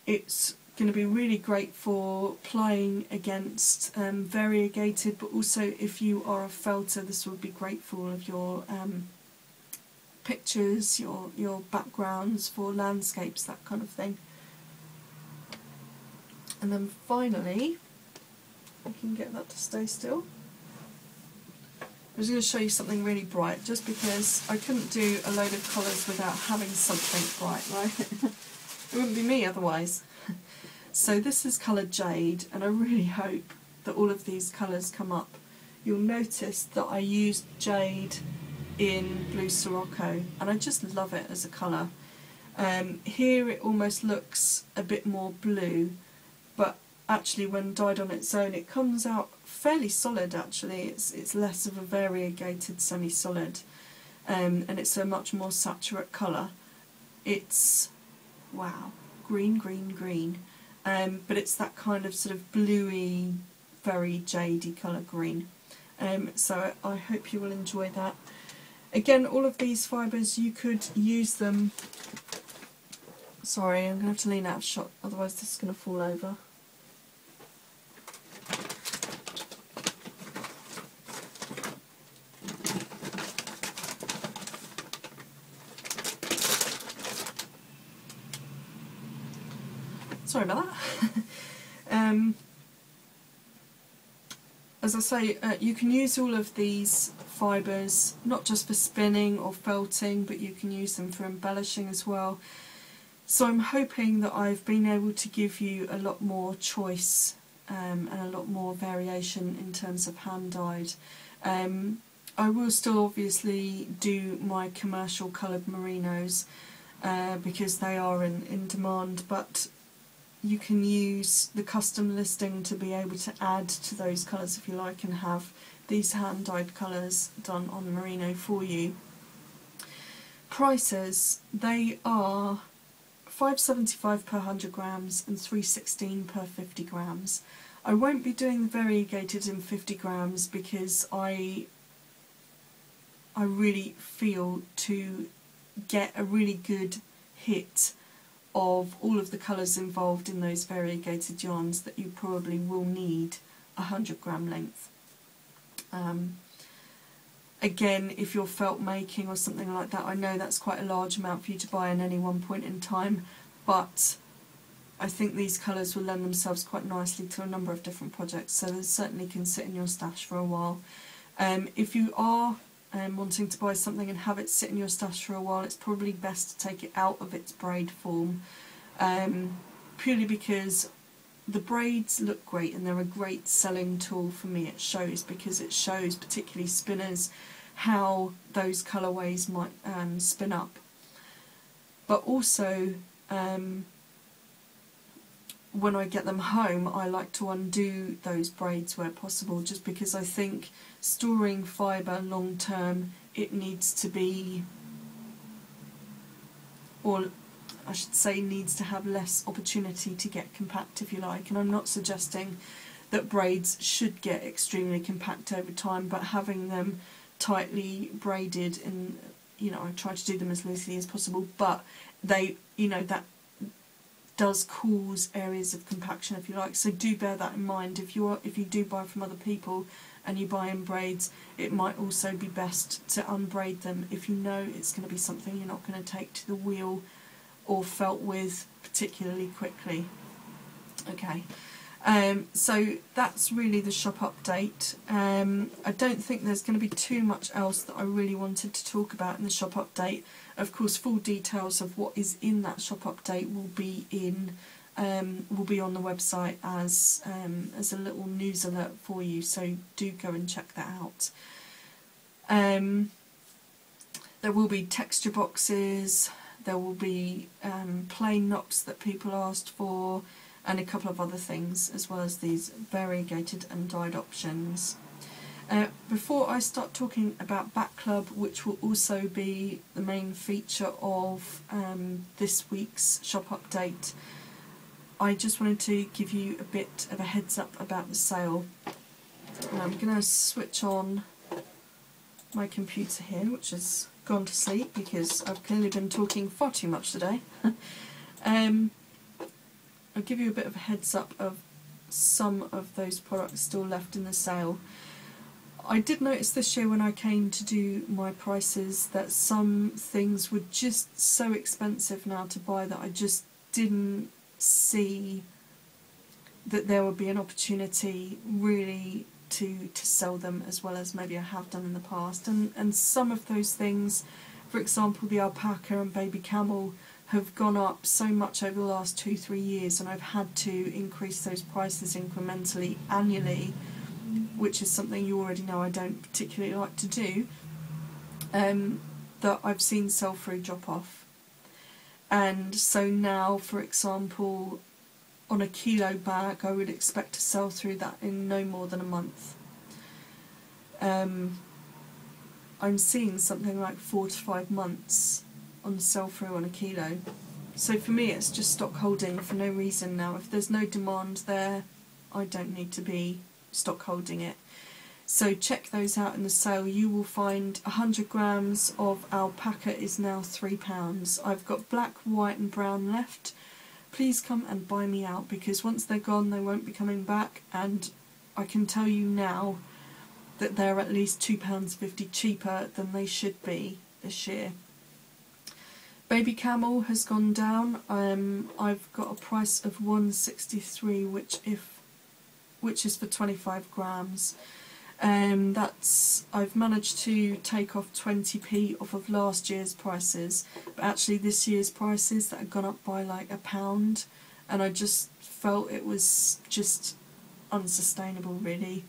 It's going to be really great for playing against variegated, but also if you are a felter, this would be great for all of your pictures, your backgrounds for landscapes, that kind of thing. And then finally, I can get that to stay still. I was going to show you something really bright, just because I couldn't do a load of colours without having something bright, right? It wouldn't be me otherwise. So this is coloured Jade, and I really hope that all of these colours come up. You'll notice that I used Jade in Blue Sirocco, and I just love it as a colour. Here it almost looks a bit more blue, but actually when dyed on its own it comes out fairly solid actually. It's less of a variegated semi-solid, and it's a much more saturate colour. It's, wow, green, green, green. But it's that kind of sort of bluey, very jadey colour green. So I hope you will enjoy that. Again, all of these fibres, you could use them... Sorry, I'm going to have to lean out of shot, otherwise this is going to fall over. Sorry about that. As I say, you can use all of these fibres, not just for spinning or felting, but you can use them for embellishing as well. So I'm hoping that I've been able to give you a lot more choice and a lot more variation in terms of hand-dyed. I will still obviously do my commercial coloured merinos because they are in demand, but you can use the custom listing to be able to add to those colours if you like, and have these hand-dyed colours done on merino for you. Prices, they are £5.75 per 100 grams and £3.16 per 50 grams. I won't be doing the variegated in 50 grams because I really feel to get a really good hit of all of the colours involved in those variegated yarns that you probably will need 100 gram length. Again, if you're felt making or something like that, I know that's quite a large amount for you to buy at any one point in time, but I think these colours will lend themselves quite nicely to a number of different projects, so they certainly can sit in your stash for a while. If you are wanting to buy something and have it sit in your stash for a while, it's probably best to take it out of its braid form, purely because the braids look great and they're a great selling tool for me. It shows, because it shows particularly spinners how those colorways might spin up. But also when I get them home, I like to undo those braids where possible, just because I think storing fibre long term, it needs to be, or I should say needs to have less opportunity to get compact, if you like. And I'm not suggesting that braids should get extremely compact over time, but having them tightly braided, and I try to do them as loosely as possible, but they, that does cause areas of compaction, if you like. So do bear that in mind. If you do buy from other people and you buy in braids, it might also be best to unbraid them if you know it's going to be something you're not going to take to the wheel or felt with particularly quickly. Okay, so that's really the shop update. I don't think there's going to be too much else that I really wanted to talk about in the shop update. Of course, full details of what is in that shop update will be on the website as a little news alert for you. So do go and check that out. There will be texture boxes. There will be plain knocks that people asked for, and a couple of other things, as well as these variegated and dyed options. Before I start talking about Batt Club, which will also be the main feature of this week's shop update, I just wanted to give you a bit of a heads up about the sale. And I'm going to switch on my computer here, which has gone to sleep because I've clearly been talking far too much today. I'll give you a bit of a heads up of some of those products still left in the sale. I did notice this year when I came to do my prices that some things were just so expensive now to buy that I just didn't see that there would be an opportunity really to sell them as well as maybe I have done in the past. And some of those things, for example the alpaca and baby camel, have gone up so much over the last 2-3 years, and I've had to increase those prices incrementally annually, which is something you already know I don't particularly like to do, that I've seen sell-through drop off. And so now, for example, on a kilo bag I would expect to sell through that in no more than a month. I'm seeing something like 4 to 5 months on sell-through on a kilo. So for me it's just stock holding for no reason now. If there's no demand there, I don't need to be stock holding it. So check those out in the sale. You will find 100 grams of alpaca is now £3. I've got black, white and brown left. Please come and buy me out, because once they're gone they won't be coming back, and I can tell you now that they're at least £2.50 cheaper than they should be this year. Baby camel has gone down. I've got a price of £1.63, which is for 25 grams. I've managed to take off 20p off of last year's prices, but actually this year's prices that had gone up by like £1, and I just felt it was just unsustainable really.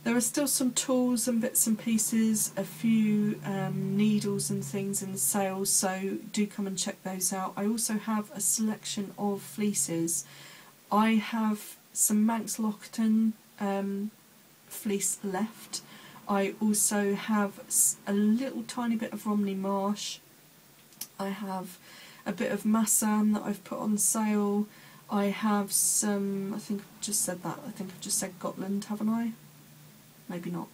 There are still some tools and bits and pieces, a few needles and things in the sale, so do come and check those out. I also have a selection of fleeces. I have some Manx Lockton fleece left. I also have a little tiny bit of Romney Marsh, I have a bit of Massam that I've put on sale. I have some, I think I've just said that, I think I've just said Gotland, haven't I? Maybe not.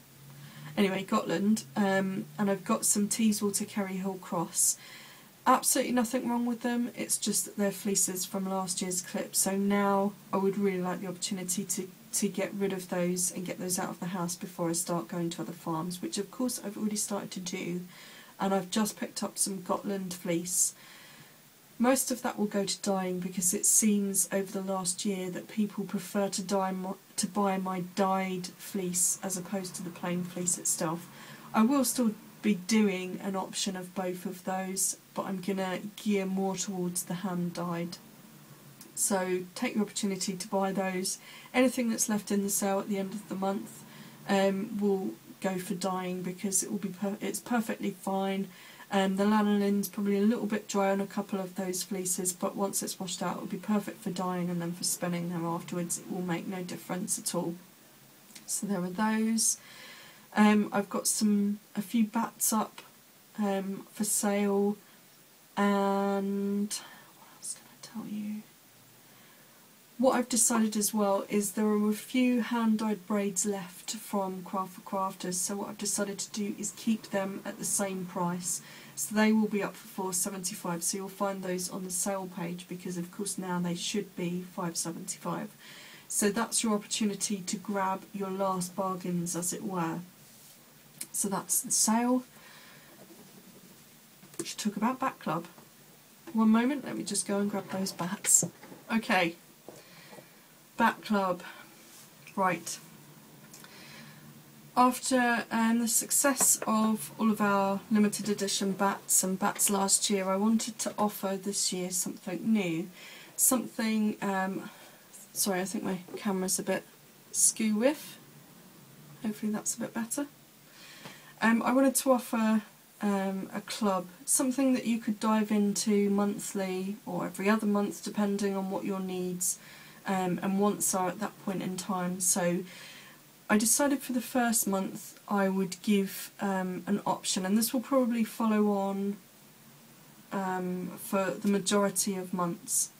Anyway, Gotland, and I've got some Teeswater Kerry Hill Cross. Absolutely nothing wrong with them, it's just that they're fleeces from last year's clip, so now I would really like the opportunity to get rid of those and get those out of the house before I start going to other farms, which of course I've already started to do, and I've just picked up some Gotland fleece. Most of that will go to dyeing because it seems over the last year that people prefer to buy my dyed fleece as opposed to the plain fleece itself. I will still be doing an option of both of those, but I'm going to gear more towards the hand dyed. So take the opportunity to buy those. Anything that's left in the sale at the end of the month will go for dyeing because it will be it's perfectly fine. The lanolin's probably a little bit dry on a couple of those fleeces, but once it's washed out it will be perfect for dyeing, and then for spinning them afterwards it will make no difference at all. So there are those. I've got a few bats up for sale, and what else can I tell you? What I've decided as well is there are a few hand-dyed braids left from Craft4Crafters, so what I've decided to do is keep them at the same price. So they will be up for $4.75, so you'll find those on the sale page because of course now they should be $5.75. So that's your opportunity to grab your last bargains, as it were. So that's the sale. We should talk about Batt Club. One moment, let me just go and grab those bats. Okay. Batt Club. Right. After the success of all of our limited edition bats and bats last year, I wanted to offer this year something new. Something, sorry, I think my camera's a bit skew-whiff. Hopefully that's a bit better. I wanted to offer a club, something that you could dive into monthly or every other month depending on what your needs and wants are at that point in time. So I decided for the first month I would give an option, and this will probably follow on for the majority of months,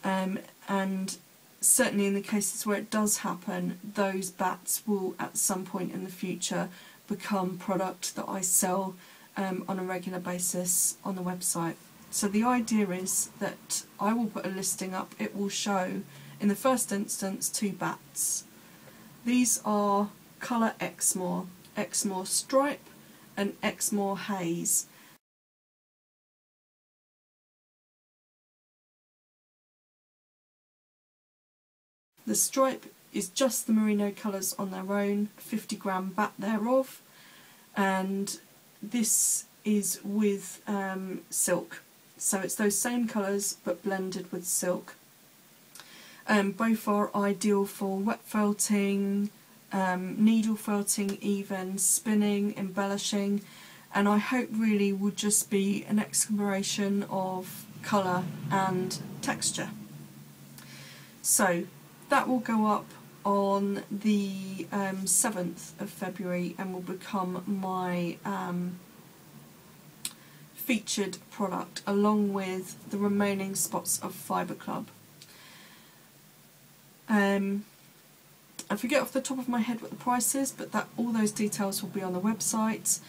and certainly in the cases where it does happen, those bats will at some point in the future become product that I sell on a regular basis on the website. So the idea is that I will put a listing up. It will show in the first instance 2 bats. These are colour Exmoor, Exmoor Stripe and Exmoor Haze. The stripe is just the merino colours on their own, 50-gram bat thereof, and this is with silk. So it's those same colours but blended with silk. Both are ideal for wet felting, needle felting even, spinning, embellishing, and I hope really will just be an exploration of colour and texture. So that will go up on the 7th of February and will become my featured product along with the remaining spots of Fibre Club. I forget off the top of my head what the price is, but all those details will be on the website.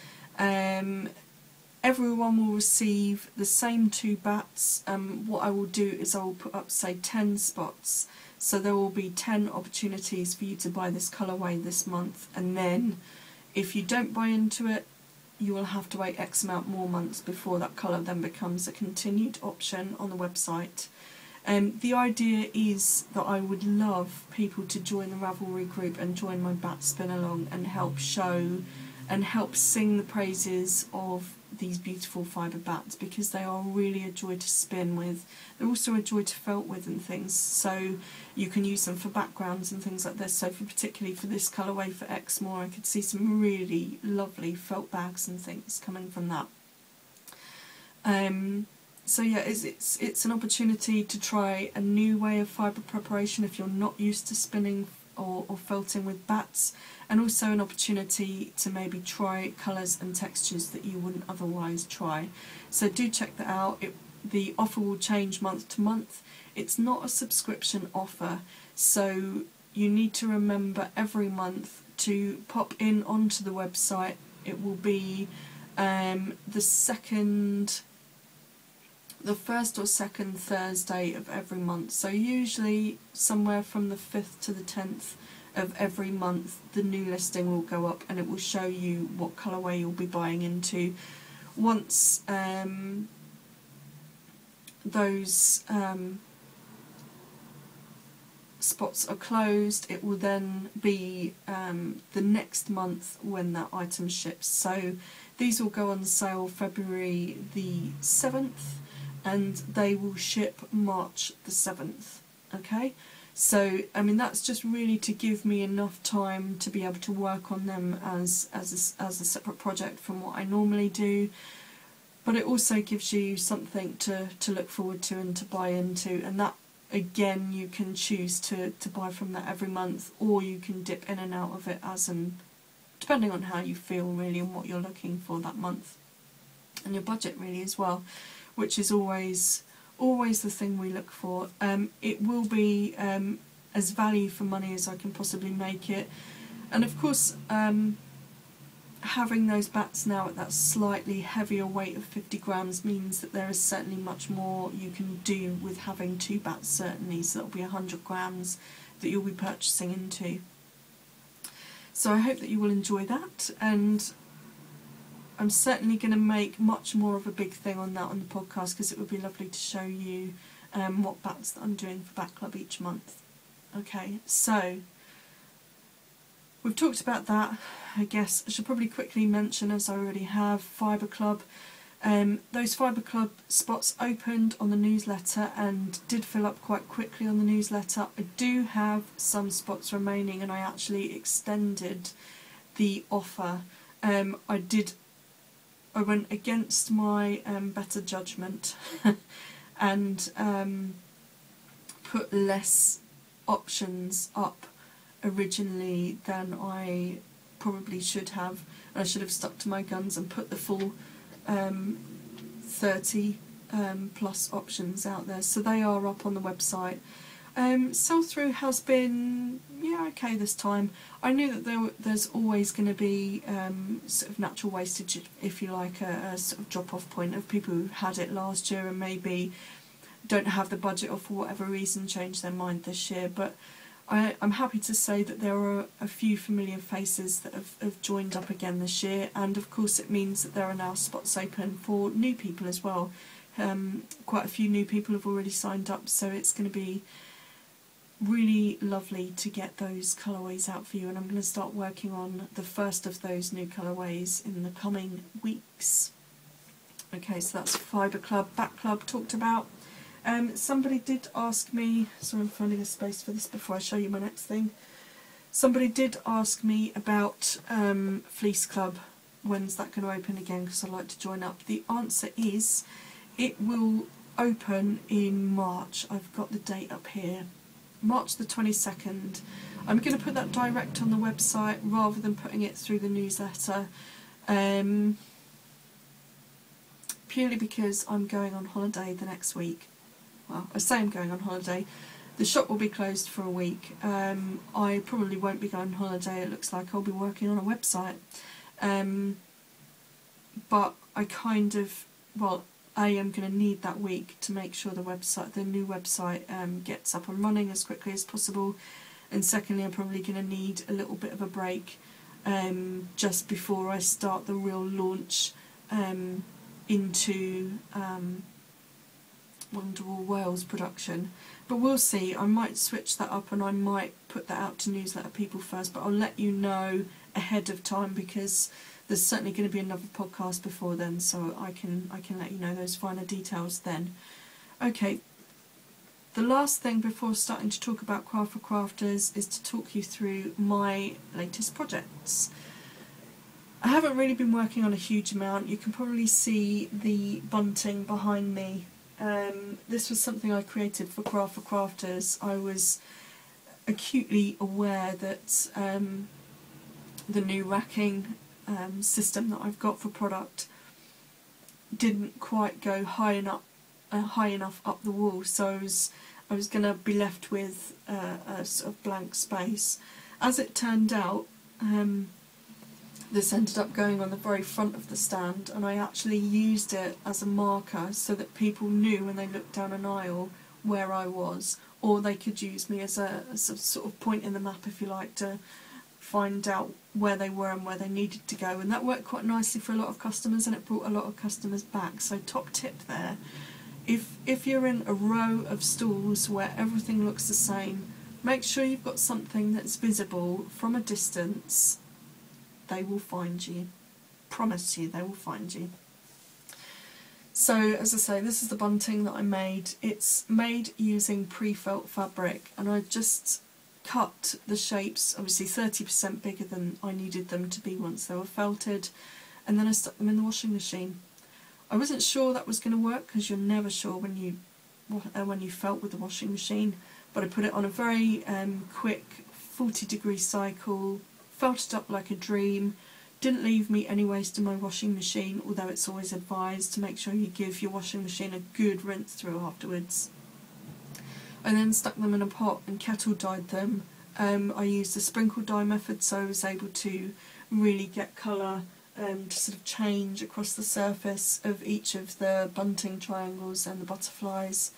Everyone will receive the same 2 bats. What I will do is I will put up, say, 10 spots, so there will be 10 opportunities for you to buy this colourway this month, and then if you don't buy into it you will have to wait X amount more months before that colour then becomes a continued option on the website. The idea is that I would love people to join the Ravelry group and join my bat spin along and help show and help sing the praises of these beautiful fibre bats, because they are really a joy to spin with. They're also a joy to felt with and things, so you can use them for backgrounds and things like this. So particularly for this colourway for Exmoor, I could see some really lovely felt bags and things coming from that. So yeah, it's an opportunity to try a new way of fibre preparation if you're not used to spinning or felting with bats, and also an opportunity to maybe try colours and textures that you wouldn't otherwise try. So do check that out. The offer will change month to month. It's not a subscription offer, so you need to remember every month to pop in onto the website. It will be the first or second Thursday of every month. So usually somewhere from the 5th to the 10th of every month the new listing will go up, and it will show you what colourway you'll be buying into. Once those spots are closed, it will then be the next month when that item ships. So these will go on sale February the 7th and they will ship March the 7th. Okay, so I mean that's just really to give me enough time to be able to work on them as a separate project from what I normally do, but it also gives you something to look forward to and to buy into, and that again you can choose to buy from that every month, or you can dip in and out of it depending on how you feel really and what you're looking for that month and your budget really as well, which is always the thing we look for. It will be as value for money as I can possibly make it, and of course having those bats now at that slightly heavier weight of 50 grams means that there is certainly much more you can do with having 2 bats, certainly, so that'll be 100 grams that you'll be purchasing into. So I hope that you will enjoy that, and I'm certainly going to make much more of a big thing on that on the podcast, because it would be lovely to show you what bats that I'm doing for Batt Club each month. Okay, so we've talked about that. I guess I should probably quickly mention, as I already have, Fibre Club. Those Fibre Club spots opened on the newsletter and did fill up quite quickly on the newsletter. I do have some spots remaining, and I actually extended the offer. I went against my better judgment and put less options up originally than I probably should have. I should have stuck to my guns and put the full 30 plus options out there. So they are up on the website. Sell-through has been okay this time. I knew that there's always going to be sort of natural wastage, if you like, a sort of drop-off point of people who had it last year and maybe don't have the budget, or for whatever reason changed their mind this year, but I'm happy to say that there are a few familiar faces that have joined up again this year, and of course it means that there are now spots open for new people as well. Quite a few new people have already signed up, so it's going to be really lovely to get those colourways out for you, and I'm going to start working on the first of those new colourways in the coming weeks. Okay, so that's Fibre Club, Batt Club talked about. Somebody did ask me, sorry I'm finding a space for this before I show you my next thing. Somebody did ask me about Fleece Club, when's that going to open again, because I'd like to join up. The answer is it will open in March. I've got the date up here, March the 22nd. I'm going to put that direct on the website rather than putting it through the newsletter, purely because I'm going on holiday the next week. Well, I say I'm going on holiday. The shop will be closed for a week. I probably won't be going on holiday. It looks like I'll be working on a website. But I kind of, well, I am going to need that week to make sure the new website gets up and running as quickly as possible. And secondly, I'm probably going to need a little bit of a break just before I start the real launch into Wonderwall Wales production. But we'll see. I might switch that up and I might put that out to newsletter people first, but I'll let you know ahead of time, because there's certainly going to be another podcast before then, so I can let you know those finer details then. Okay, the last thing before starting to talk about Craft4Crafters is to talk you through my latest projects. I haven't really been working on a huge amount. You can probably see the bunting behind me. This was something I created for Craft4Crafters. I was acutely aware that the new racking system that I've got for product didn't quite go high enough up the wall, so I was going to be left with a sort of blank space. As it turned out, this ended up going on the very front of the stand, and I actually used it as a marker so that people knew when they looked down an aisle where I was, or they could use me as a sort of point in the map, if you like, to find out where they were and where they needed to go. And that worked quite nicely for a lot of customers, and it brought a lot of customers back. So top tip there, if you're in a row of stalls where everything looks the same, make sure you've got something that's visible from a distance. They will find you. Promise you, they will find you. So, as I say, this is the bunting that I made. It's made using pre-felt fabric, and I just cut the shapes, obviously 30% bigger than I needed them to be once they were felted, and then I stuck them in the washing machine. I wasn't sure that was going to work, because you're never sure when you felt with the washing machine, but I put it on a very quick 40-degree cycle, felted up like a dream. Didn't leave me any waste in my washing machine, although it's always advised to make sure you give your washing machine a good rinse through afterwards. I then stuck them in a pot and kettle dyed them. I used the sprinkle dye method, so I was able to really get colour to sort of change across the surface of each of the bunting triangles and the butterflies.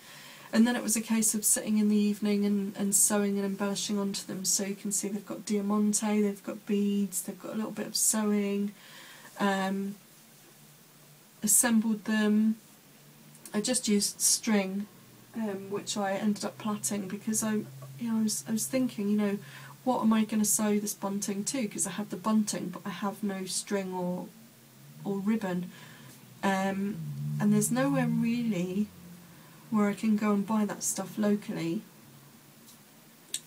And then it was a case of sitting in the evening and sewing and embellishing onto them. So you can see they've got diamante, they've got beads, they've got a little bit of sewing. Assembled them. I just used string, which I ended up plaiting, because I was thinking, what am I going to sew this bunting to? Because I have the bunting, but I have no string or ribbon, and there's nowhere really where I can go and buy that stuff locally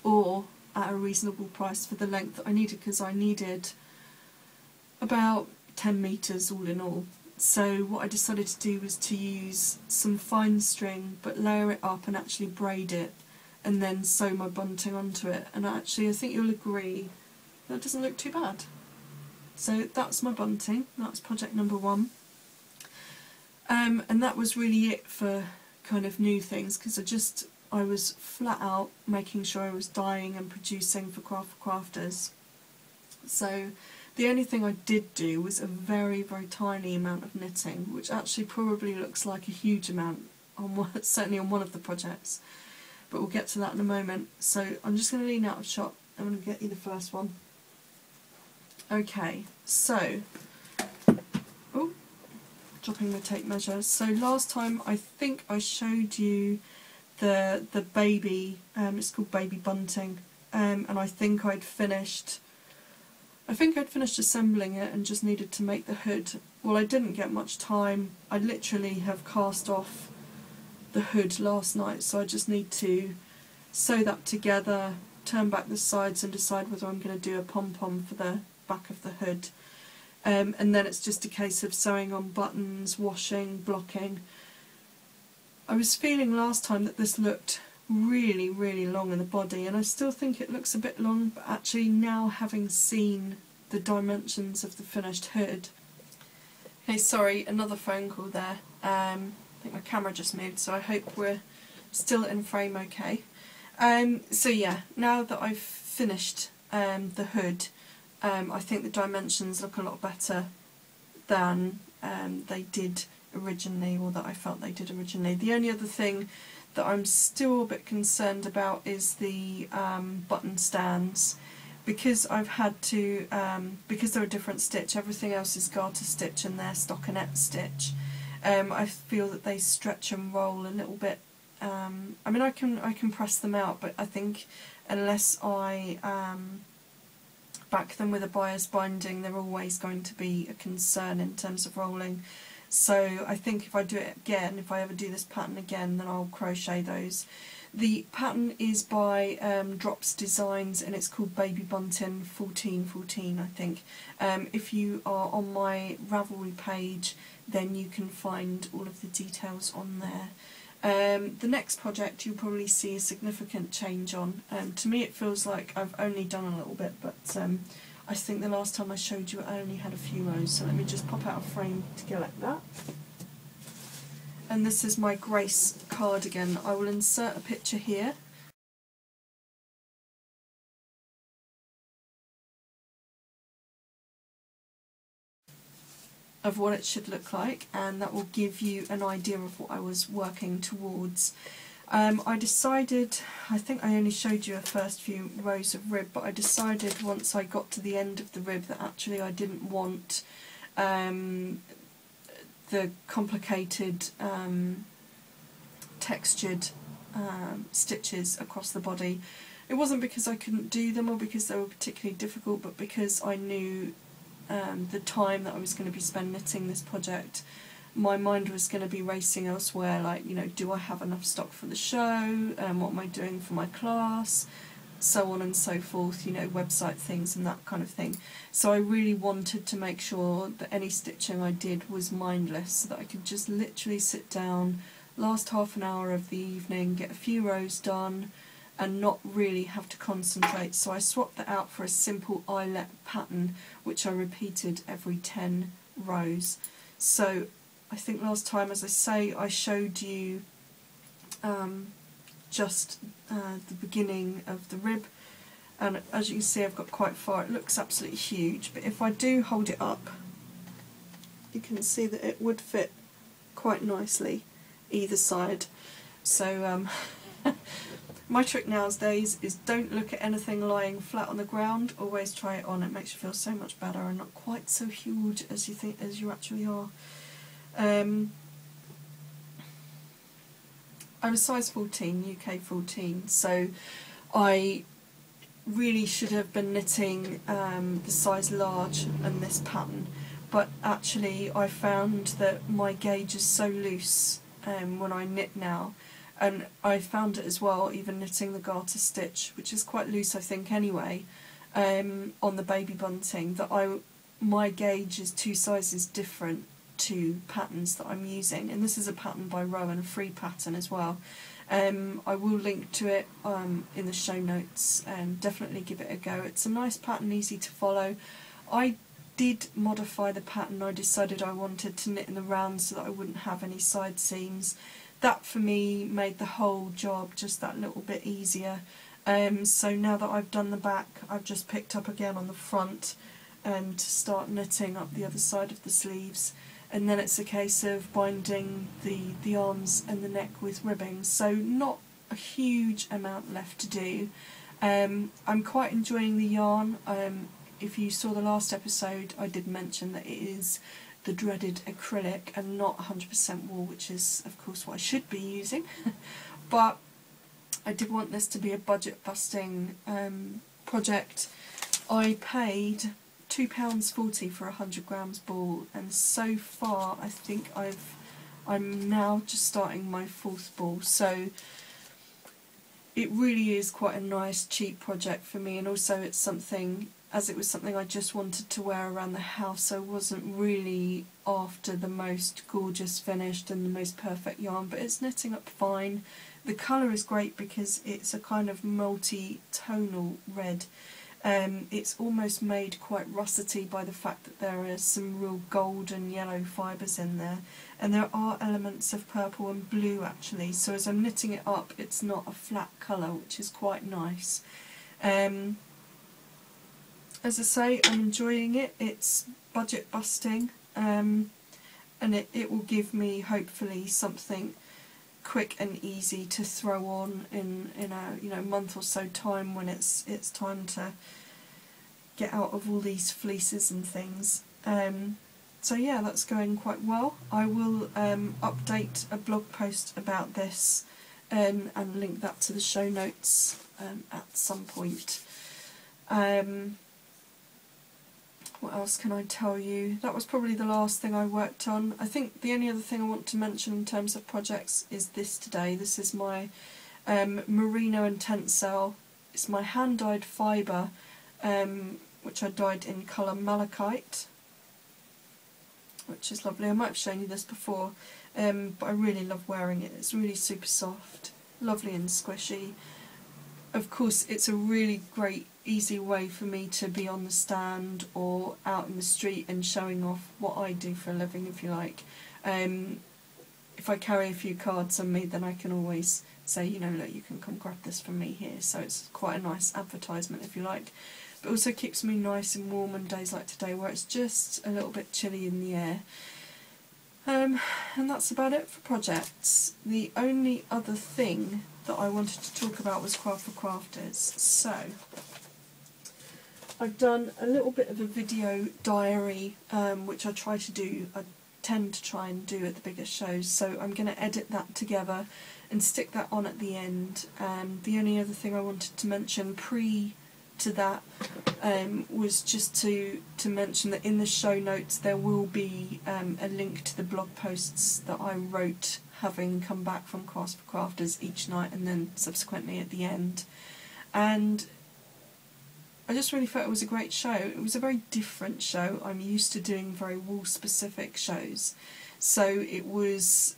or at a reasonable price for the length that I needed, because I needed about 10 metres all in all. So what I decided to do was to use some fine string, but layer it up and actually braid it and then sew my bunting onto it. And actually I think you'll agree that doesn't look too bad. So that's my bunting, that's project number 1. And that was really it for kind of new things, because I was flat out making sure I was dyeing and producing for Craft4Crafters. So the only thing I did do was a very, very tiny amount of knitting, which actually probably looks like a huge amount, certainly on one of the projects, but we'll get to that in a moment. So I'm just going to lean out of shot. I'm going to get you the first one. Okay, so, dropping the tape measure. So last time I think I showed you the baby, it's called Baby Bunting, and I think I'd finished assembling it and just needed to make the hood. Well, I didn't get much time. I literally have cast off the hood last night, so I just need to sew that together, turn back the sides and decide whether I'm going to do a pom-pom for the back of the hood. And then it's just a case of sewing on buttons, washing, blocking. I was feeling last time that this looked really, really long in the body, and I still think it looks a bit long, but actually now having seen the dimensions of the finished hood... Hey, sorry, another phone call there. I think my camera just moved, so I hope we're still in frame okay. So yeah, now that I've finished the hood, I think the dimensions look a lot better than they did originally, or that I felt they did originally. The only other thing that I'm still a bit concerned about is the button stands, because I've had to, because they're a different stitch, everything else is garter stitch and they're stockinette stitch. I feel that they stretch and roll a little bit. I mean, I can press them out, but I think unless I back them with a bias binding, they're always going to be a concern in terms of rolling. So I think if I do it again, if I ever do this pattern again, then I'll crochet those. The pattern is by Drops Designs, and it's called Baby Bunting 1414, I think. If you are on my Ravelry page, then you can find all of the details on there. The next project you'll probably see a significant change on. To me it feels like I've only done a little bit, but I think the last time I showed you I only had a few rows, so let me just pop out a frame to go like that. And this is my Grace cardigan. I will insert a picture here. Of what it should look like, and that will give you an idea of what I was working towards. I decided, I think I only showed you a first few rows of rib, but I decided once I got to the end of the rib that actually I didn't want the complicated textured stitches across the body. It wasn't because I couldn't do them or because they were particularly difficult, but because I knew the time that I was going to be spending knitting this project, my mind was going to be racing elsewhere, like, you know, do I have enough stock for the show, what am I doing for my class, so on and so forth, you know, website things and that kind of thing. So I really wanted to make sure that any stitching I did was mindless, so that I could just literally sit down, last half an hour of the evening, get a few rows done, and not really have to concentrate. So I swapped that out for a simple eyelet pattern, which I repeated every 10 rows. So I think last time, as I say, I showed you just the beginning of the rib, and as you can see I've got quite far. It looks absolutely huge, but if I do hold it up, you can see that it would fit quite nicely either side. So my trick nowadays is don't look at anything lying flat on the ground, always try it on. It makes you feel so much better and not quite so huge as you think as you actually are. I'm a size 14, UK 14, so I really should have been knitting the size large and this pattern, but actually I found that my gauge is so loose when I knit now. And I found it as well, even knitting the garter stitch, which is quite loose I think anyway, on the baby bunting, that my gauge is 2 sizes different to patterns that I'm using. And this is a pattern by Rowan, a free pattern as well. I will link to it in the show notes, and definitely give it a go. It's a nice pattern, easy to follow. I did modify the pattern. I decided I wanted to knit in the round so that I wouldn't have any side seams. That for me made the whole job just that little bit easier. So now that I've done the back, I've just picked up again on the front and start knitting up the other side of the sleeves, and then it's a case of binding the arms and the neck with ribbing. So not a huge amount left to do. I'm quite enjoying the yarn. If you saw the last episode, I did mention that it is the dreaded acrylic and not 100% wool, which is of course what I should be using. But I did want this to be a budget busting project. I paid £2.40 for 100 grams ball, and so far I think I'm now just starting my 4th ball, so it really is quite a nice cheap project for me. And also it's something, as it was something I just wanted to wear around the house, I wasn't really after the most gorgeous finished and the most perfect yarn, but it's knitting up fine. The colour is great because it's a kind of multi-tonal red. It's almost made quite russety by the fact that there are some real gold and yellow fibres in there, and there are elements of purple and blue actually, so as I'm knitting it up it's not a flat colour, which is quite nice. As I say, I'm enjoying it. It's budget busting, and it will give me hopefully something quick and easy to throw on in a month or so time, when it's time to get out of all these fleeces and things. So yeah, that's going quite well. I will update a blog post about this and link that to the show notes at some point. What else can I tell you? That was probably the last thing I worked on. I think the only other thing I want to mention in terms of projects is this today. This is my merino and tencel. It's my hand-dyed fibre, which I dyed in colour malachite, which is lovely. I might have shown you this before. but I really love wearing it. It's really super soft, lovely and squishy. Of course, it's a really great, easy way for me to be on the stand or out in the street and showing off what I do for a living, if you like. If I carry a few cards on me, then I can always say, you know, look, you can come grab this from me here. So it's quite a nice advertisement, if you like. But also keeps me nice and warm on days like today where it's just a little bit chilly in the air. And that's about it for projects. The only other thing that I wanted to talk about was Craft4Crafters. So I've done a little bit of a video diary, which I try to do. I tend to try and do at the bigger shows, so I'm going to edit that together and stick that on at the end. The only other thing I wanted to mention to that was just to mention that in the show notes there will be a link to the blog posts that I wrote having come back from Craft4Crafters each night and then subsequently at the end. And I just really felt it was a great show. It was a very different show. I'm used to doing very wool specific shows, so it was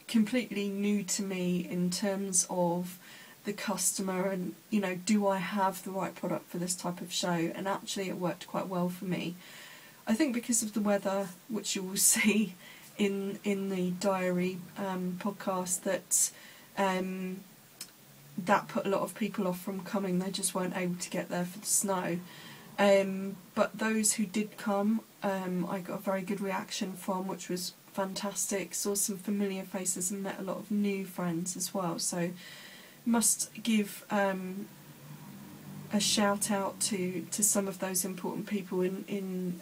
completely new to me in terms of the customer and, you know, do I have the right product for this type of show? And actually it worked quite well for me. I think because of the weather, which you will see in the diary podcast, that that put a lot of people off from coming. They just weren't able to get there for the snow. But those who did come, I got a very good reaction from, which was fantastic. Saw some familiar faces and met a lot of new friends as well. So must give a shout out to some of those important people in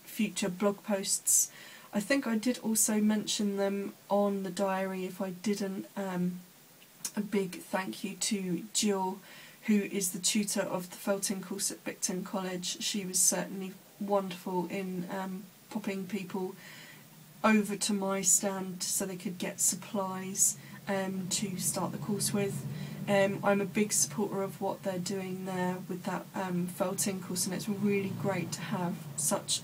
future blog posts. I think I did also mention them on the diary. If I didn't, a big thank you to Jill, who is the tutor of the felting course at Bunting College. She was certainly wonderful in popping people over to my stand so they could get supplies to start the course with. I'm a big supporter of what they're doing there with that felting course, and it's really great to have such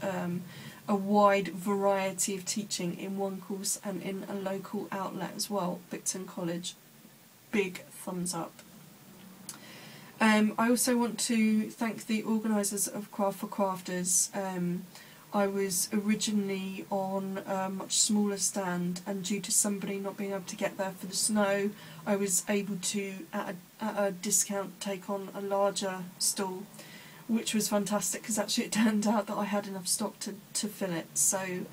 a wide variety of teaching in one course and in a local outlet as well. Bunting College, big thumbs up. I also want to thank the organisers of Craft4Crafters. I was originally on a much smaller stand, and due to somebody not being able to get there for the snow, I was able to, at a discount, take on a larger stall, which was fantastic because actually it turned out that I had enough stock to fill it. So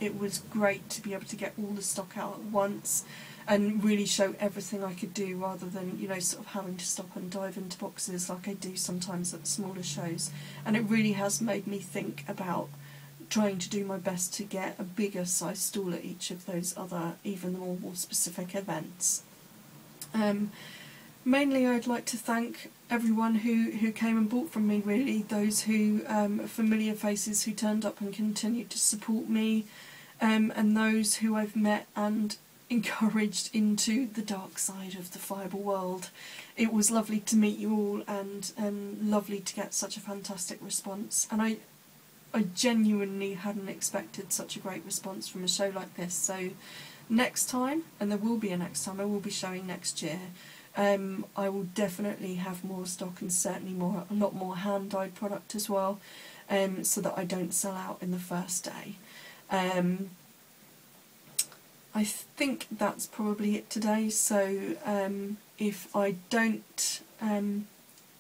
it was great to be able to get all the stock out at once and really show everything I could do, rather than, you know, sort of having to stop and dive into boxes like I do sometimes at smaller shows. And it really has made me think about trying to do my best to get a bigger size stall at each of those other, even more specific events. Mainly I'd like to thank everyone who came and bought from me, really, those who are familiar faces who turned up and continued to support me, and those who I've met and encouraged into the dark side of the fibre world. It was lovely to meet you all, and lovely to get such a fantastic response, and I genuinely hadn't expected such a great response from a show like this. So next time, and there will be a next time, I will be showing next year, I will definitely have more stock and certainly a lot more hand-dyed product as well, so that I don't sell out in the first day. I think that's probably it today, so if I don't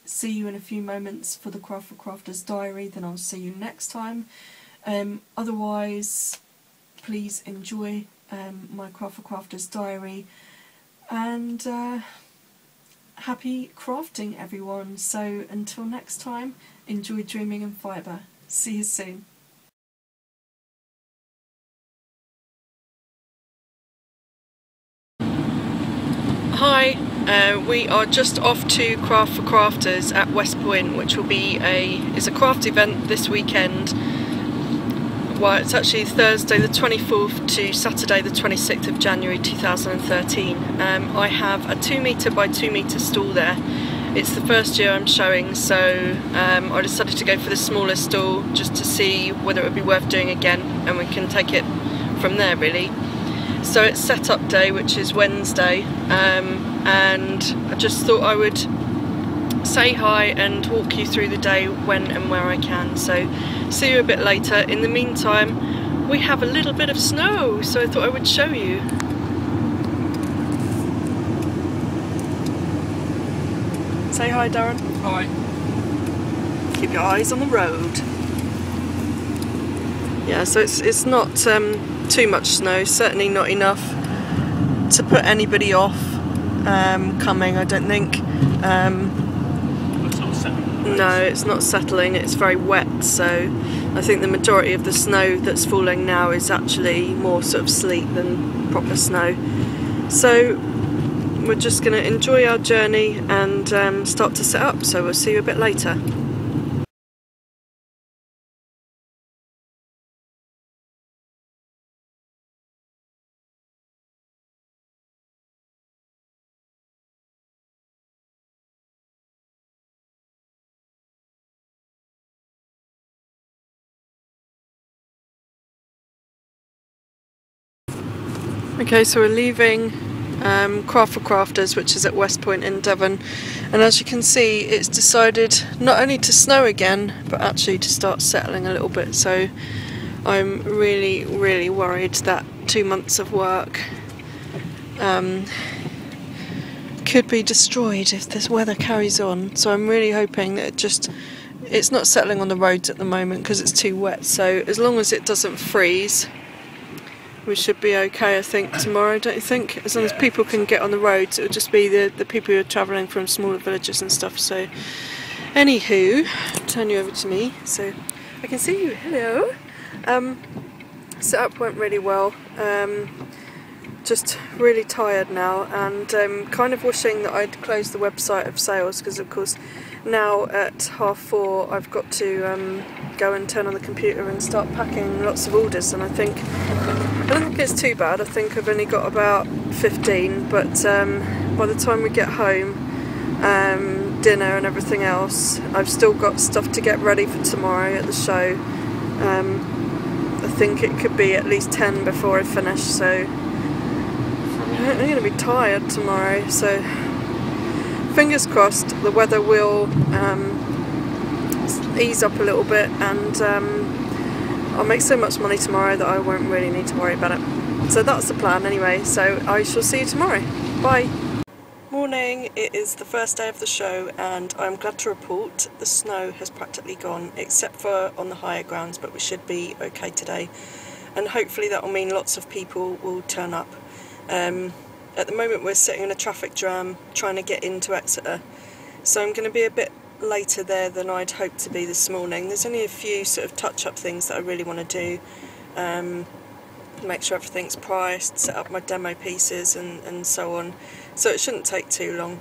see you in a few moments for the Craft4Crafters diary, then I'll see you next time. Otherwise, please enjoy my Craft4Crafters diary, and happy crafting, everyone. So until next time, enjoy dreaming in fibre. See you soon. Hi, we are just off to Craft4Crafters at West Point, which will be is a craft event this weekend. Well, it's actually Thursday the 24th to Saturday the 26th of January 2013. I have a 2 metre by 2 metre stall there, It's the first year I'm showing, so I decided to go for the smaller stall just to see whether it would be worth doing again, and we can take it from there really. So it's setup day, which is Wednesday, and I just thought I would say hi and walk you through the day when and where I can. So see you a bit later. In the meantime, we have a little bit of snow, so I thought I would show you. Say hi, Darren. Hi. Keep your eyes on the road. Yeah, so it's not too much snow, certainly not enough to put anybody off coming, I don't think. It's not settling. No, it's not settling, it's very wet, so I think the majority of the snow that's falling now is actually more sort of sleet than proper snow. So we're just going to enjoy our journey and start to set up, so we'll see you a bit later. Okay, so we're leaving Craft4Crafters, which is at West Point in Devon, and as you can see it's decided not only to snow again but actually to start settling a little bit, so I'm really worried that 2 months of work could be destroyed if this weather carries on. So I'm really hoping that it's not settling on the roads at the moment because it's too wet, so as long as it doesn't freeze we should be okay, I think, tomorrow, don't you think? As long as people can get on the roads, it'll just be the people who are travelling from smaller villages and stuff. So, anywho, turn you over to me so I can see you. Hello. Setup went really well. Just really tired now, and kind of wishing that I'd closed the website of sales, because of course now at 4:30 I've got to go and turn on the computer and start packing lots of orders, and I don't think it's too bad. I think I've only got about 15, but by the time we get home, dinner and everything else, I've still got stuff to get ready for tomorrow at the show. I think it could be at least 10 before I finish, so I'm going to be tired tomorrow, so fingers crossed the weather will ease up a little bit, and I'll make so much money tomorrow that I won't really need to worry about it. So that's the plan anyway, so I shall see you tomorrow. Bye! Morning, it is the first day of the show, and I'm glad to report the snow has practically gone, except for on the higher grounds, but we should be okay today, and hopefully that will mean lots of people will turn up. At the moment we're sitting in a traffic jam trying to get into Exeter, so I'm going to be a bit later there than I'd hoped to be this morning. There's only a few sort of touch-up things that I really want to do, make sure everything's priced, set up my demo pieces and so on, so it shouldn't take too long.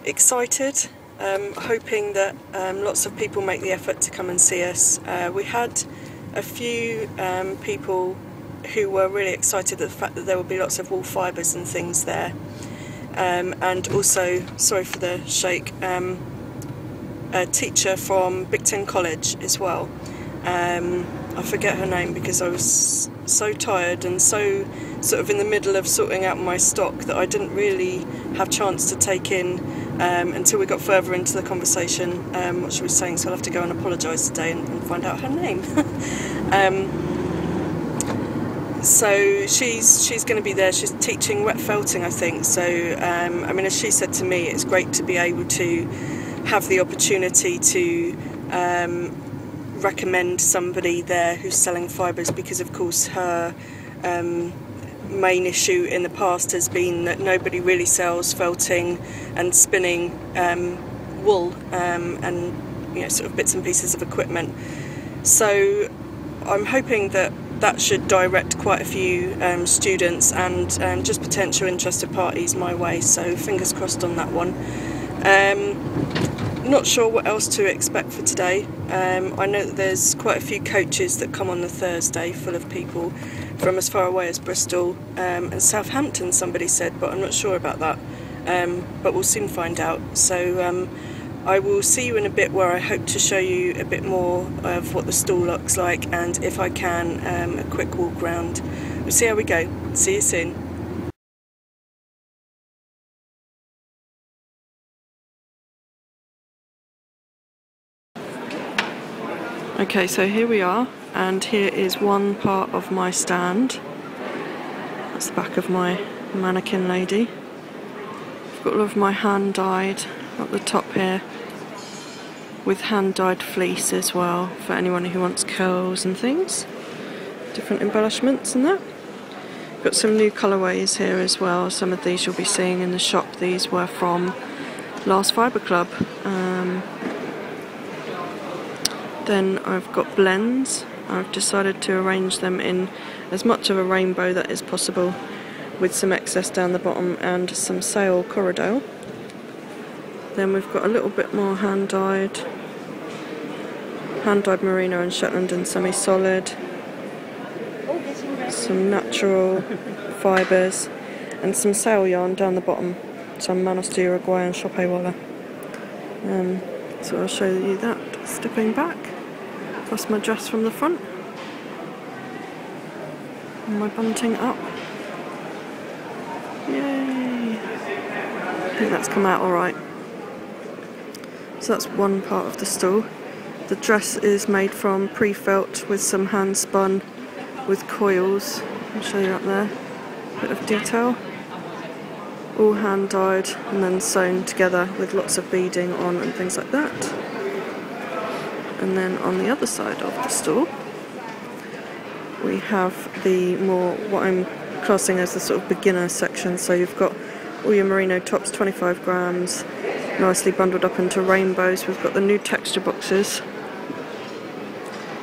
Excited, hoping that lots of people make the effort to come and see us. We had a few people who were really excited at the fact that there would be lots of wool fibres and things there, and also, sorry for the shake, a teacher from Bunting College as well. I forget her name because I was so tired and so sort of in the middle of sorting out my stock that I didn't really have chance to take in until we got further into the conversation what she was saying, so I'll have to go and apologise today and find out her name. So she's going to be there. She's teaching wet felting, I think, so I mean, as she said to me, it's great to be able to have the opportunity to recommend somebody there who's selling fibres, because of course her main issue in the past has been that nobody really sells felting and spinning wool and, you know, sort of bits and pieces of equipment. So I'm hoping that should direct quite a few students and just potential interested parties my way, so fingers crossed on that one. Not sure what else to expect for today. I know that there's quite a few coaches that come on the Thursday full of people from as far away as Bristol and Southampton, somebody said, but I'm not sure about that. but we'll soon find out. So I will see you in a bit, where I hope to show you a bit more of what the stall looks like, and if I can, a quick walk round. We'll see how we go. See you soon. Okay, so here we are, and here is one part of my stand. That's the back of my mannequin lady. I've got all of my hand dyed at the top here, with hand dyed fleece as well, for anyone who wants curls and things. Different embellishments and that. Got some new colorways here as well. Some of these you'll be seeing in the shop. These were from last Fibre Club. Then I've got blends. I've decided to arrange them in as much of a rainbow that is possible, with some excess down the bottom and some sail corridor. Then we've got a little bit more hand-dyed merino and Shetland and semi-solid, some natural fibres, and some sail yarn down the bottom, some Manos de Uruguay and Chopewalla. So I'll show you that stepping back. That's my dress from the front, and my bunting up. Yay! I think that's come out alright. So that's one part of the stall. The dress is made from pre-felt with some hand spun with coils. I'll show you up there. Bit of detail. All hand dyed and then sewn together with lots of beading on and things like that. And then on the other side of the stall we have the more, what I'm classing as the sort of beginner section. So you've got all your merino tops, 25 grams, nicely bundled up into rainbows. We've got the new texture boxes,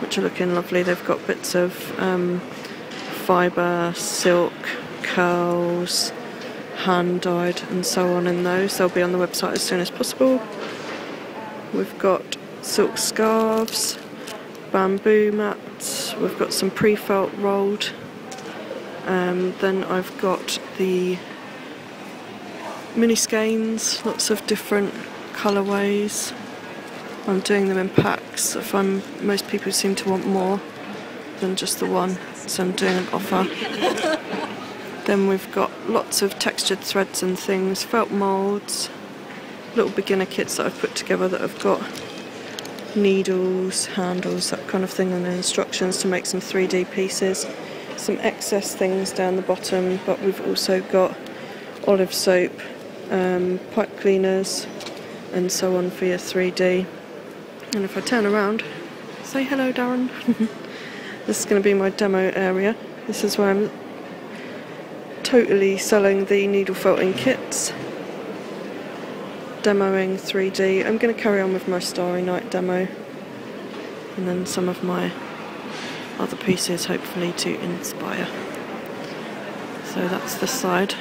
which are looking lovely. They've got bits of fibre, silk, curls, hand dyed and so on in those. They'll be on the website as soon as possible. We've got silk scarves, bamboo mats, we've got some pre-felt rolled, then I've got the mini skeins, lots of different colorways. I'm doing them in packs. Most people seem to want more than just the one, so I'm doing an offer. Then we've got lots of textured threads and things, felt moulds, little beginner kits that I've put together that have got needles, handles, that kind of thing, and instructions to make some 3D pieces. Some excess things down the bottom, but we've also got olive soap, pipe cleaners and so on for your 3D. And if I turn around, say hello Darren. This is going to be my demo area. This is where I'm totally selling the needle felting kits, demoing 3D. I'm going to carry on with my Starry Night demo, and then some of my other pieces hopefully to inspire. So that's the side.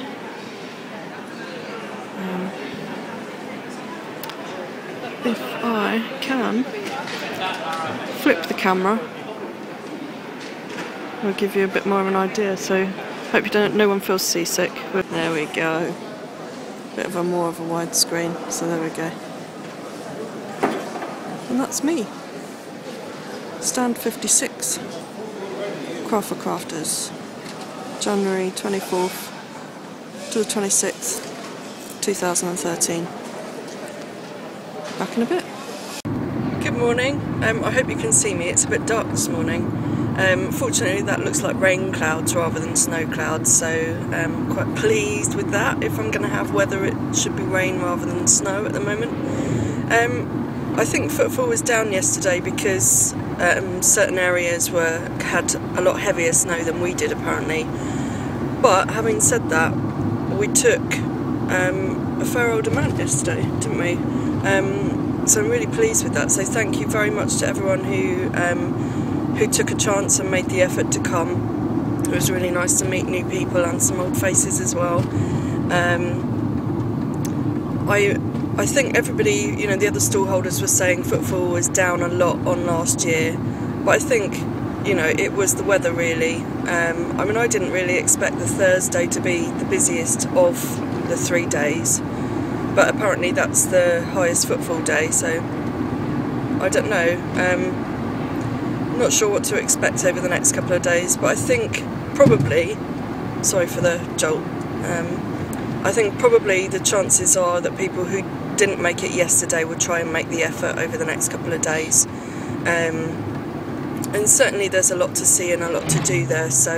If I can flip the camera, I'll give you a bit more of an idea, so hope no one feels seasick. But there we go. Bit of a more of a wide screen, so there we go. And that's me. Stand 56. Craft4Crafters. January 24th to the 26th, 2013. Back in a bit. Good morning. I hope you can see me. It's a bit dark this morning. Fortunately that looks like rain clouds rather than snow clouds, so I'm quite pleased with that. If I'm going to have weather, it should be rain rather than snow at the moment. I think footfall was down yesterday because certain areas had a lot heavier snow than we did apparently. But having said that, we took a fair old amount yesterday, didn't we? So I'm really pleased with that. So thank you very much to everyone who took a chance and made the effort to come. It was really nice to meet new people and some old faces as well. I think everybody, the other stall holders were saying footfall was down a lot on last year, but I think, it was the weather really. I didn't really expect the Thursday to be the busiest of the 3 days, but apparently that's the highest footfall day, so I don't know. I'm not sure what to expect over the next couple of days, but I think probably, sorry for the jolt, I think probably the chances are that people who didn't make it yesterday will try and make the effort over the next couple of days. And certainly there's a lot to see and a lot to do there, so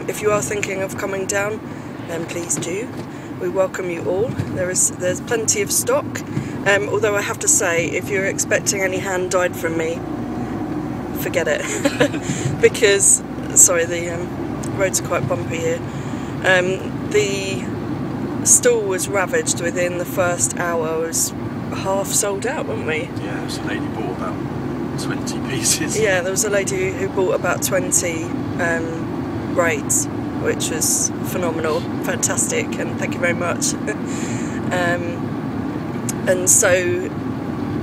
if you are thinking of coming down, then please do. We welcome you all. There's plenty of stock, although I have to say, if you're expecting any hand dyed from me, forget it. Because, sorry, the roads are quite bumpy here. The stall was ravaged within the first hour. It was half sold out, weren't we? Yeah, so a lady bought about 20 pieces. Yeah, there was a lady who bought about 20 braids, which was phenomenal, fantastic, and thank you very much. And so,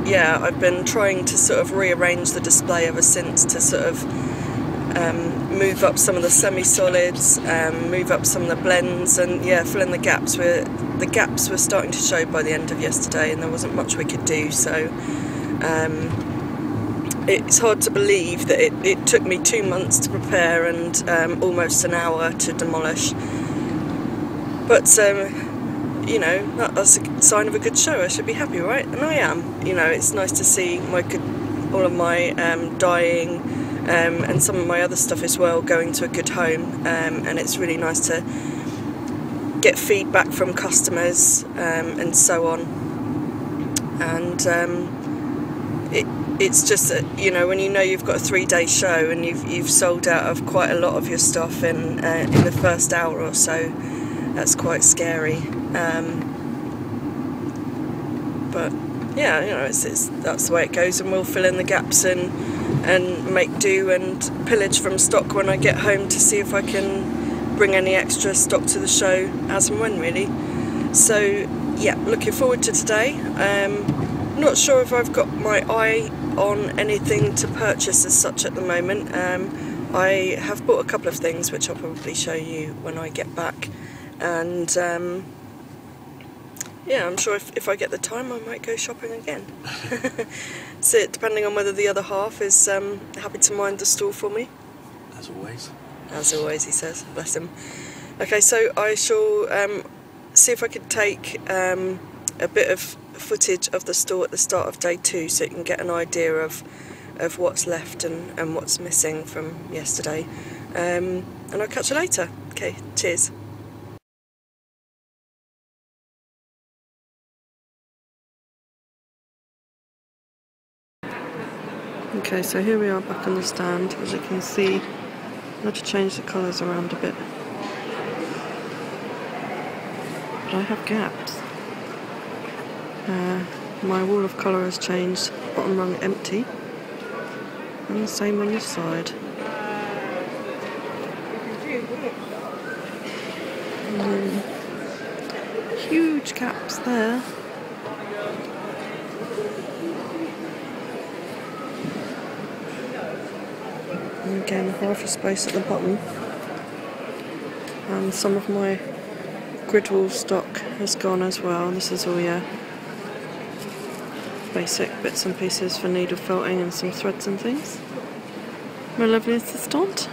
yeah, I've been trying to sort of rearrange the display ever since to sort of move up some of the semi-solids, move up some of the blends, and yeah, fill in the gaps. The gaps were starting to show by the end of yesterday, and there wasn't much we could do, so it's hard to believe that it took me 2 months to prepare and almost an hour to demolish. But you know, that's a sign of a good show. I should be happy, right? And I am. You know, it's nice to see all of my dyeing and some of my other stuff as well going to a good home, and it's really nice to get feedback from customers and so on. And it's just that, you know, when you know you've got a 3-day show and you've sold out of quite a lot of your stuff in the first hour or so, that's quite scary. But yeah, you know, that's the way it goes, and we'll fill in the gaps and make do and pillage from stock when I get home to see if I can bring any extra stock to the show as and when, really. So yeah, looking forward to today. Not sure if I've got my eye on anything to purchase as such at the moment. I have bought a couple of things which I'll probably show you when I get back, and yeah, I'm sure if I get the time I might go shopping again. So depending on whether the other half is happy to mind the stall for me. As always. As always, he says, bless him. Okay, so I shall see if I could take a bit of footage of the store at the start of day 2, so you can get an idea of what's left and what's missing from yesterday. And I'll catch you later. Okay, cheers. Okay, so here we are back on the stand. As you can see, I had to change the colours around a bit. But I have gaps. My wall of colour has changed, bottom rung empty, and the same on this side. Huge gaps there. And again, half a space at the bottom. And some of my grid wall stock has gone as well. This is all your basic bits and pieces for needle felting and some threads and things. My lovely assistant.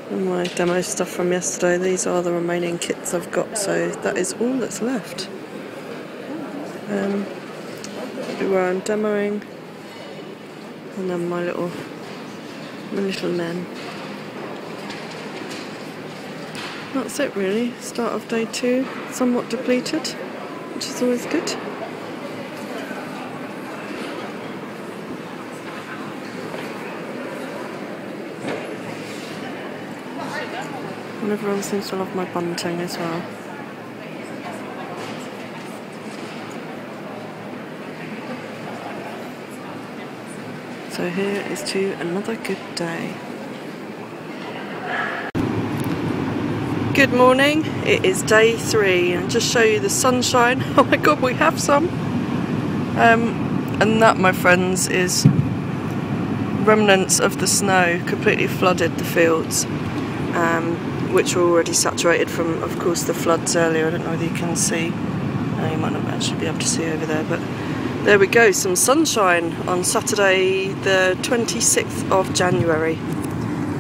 And my demo stuff from yesterday. These are the remaining kits I've got, so that is all that's left. Where I'm demoing, and then my little men. That's it really. Start of day 2, somewhat depleted, which is always good. And everyone seems to love my bunting as well. So here is to another good day. Good morning, it is day 3, and just show you the sunshine. Oh my god, we have some! And that, my friends, is remnants of the snow, completely flooded the fields. which were already saturated from, of course, the floods earlier. I don't know whether you can see. No, you might not actually be able to see over there, but there we go, some sunshine on Saturday the 26th of January.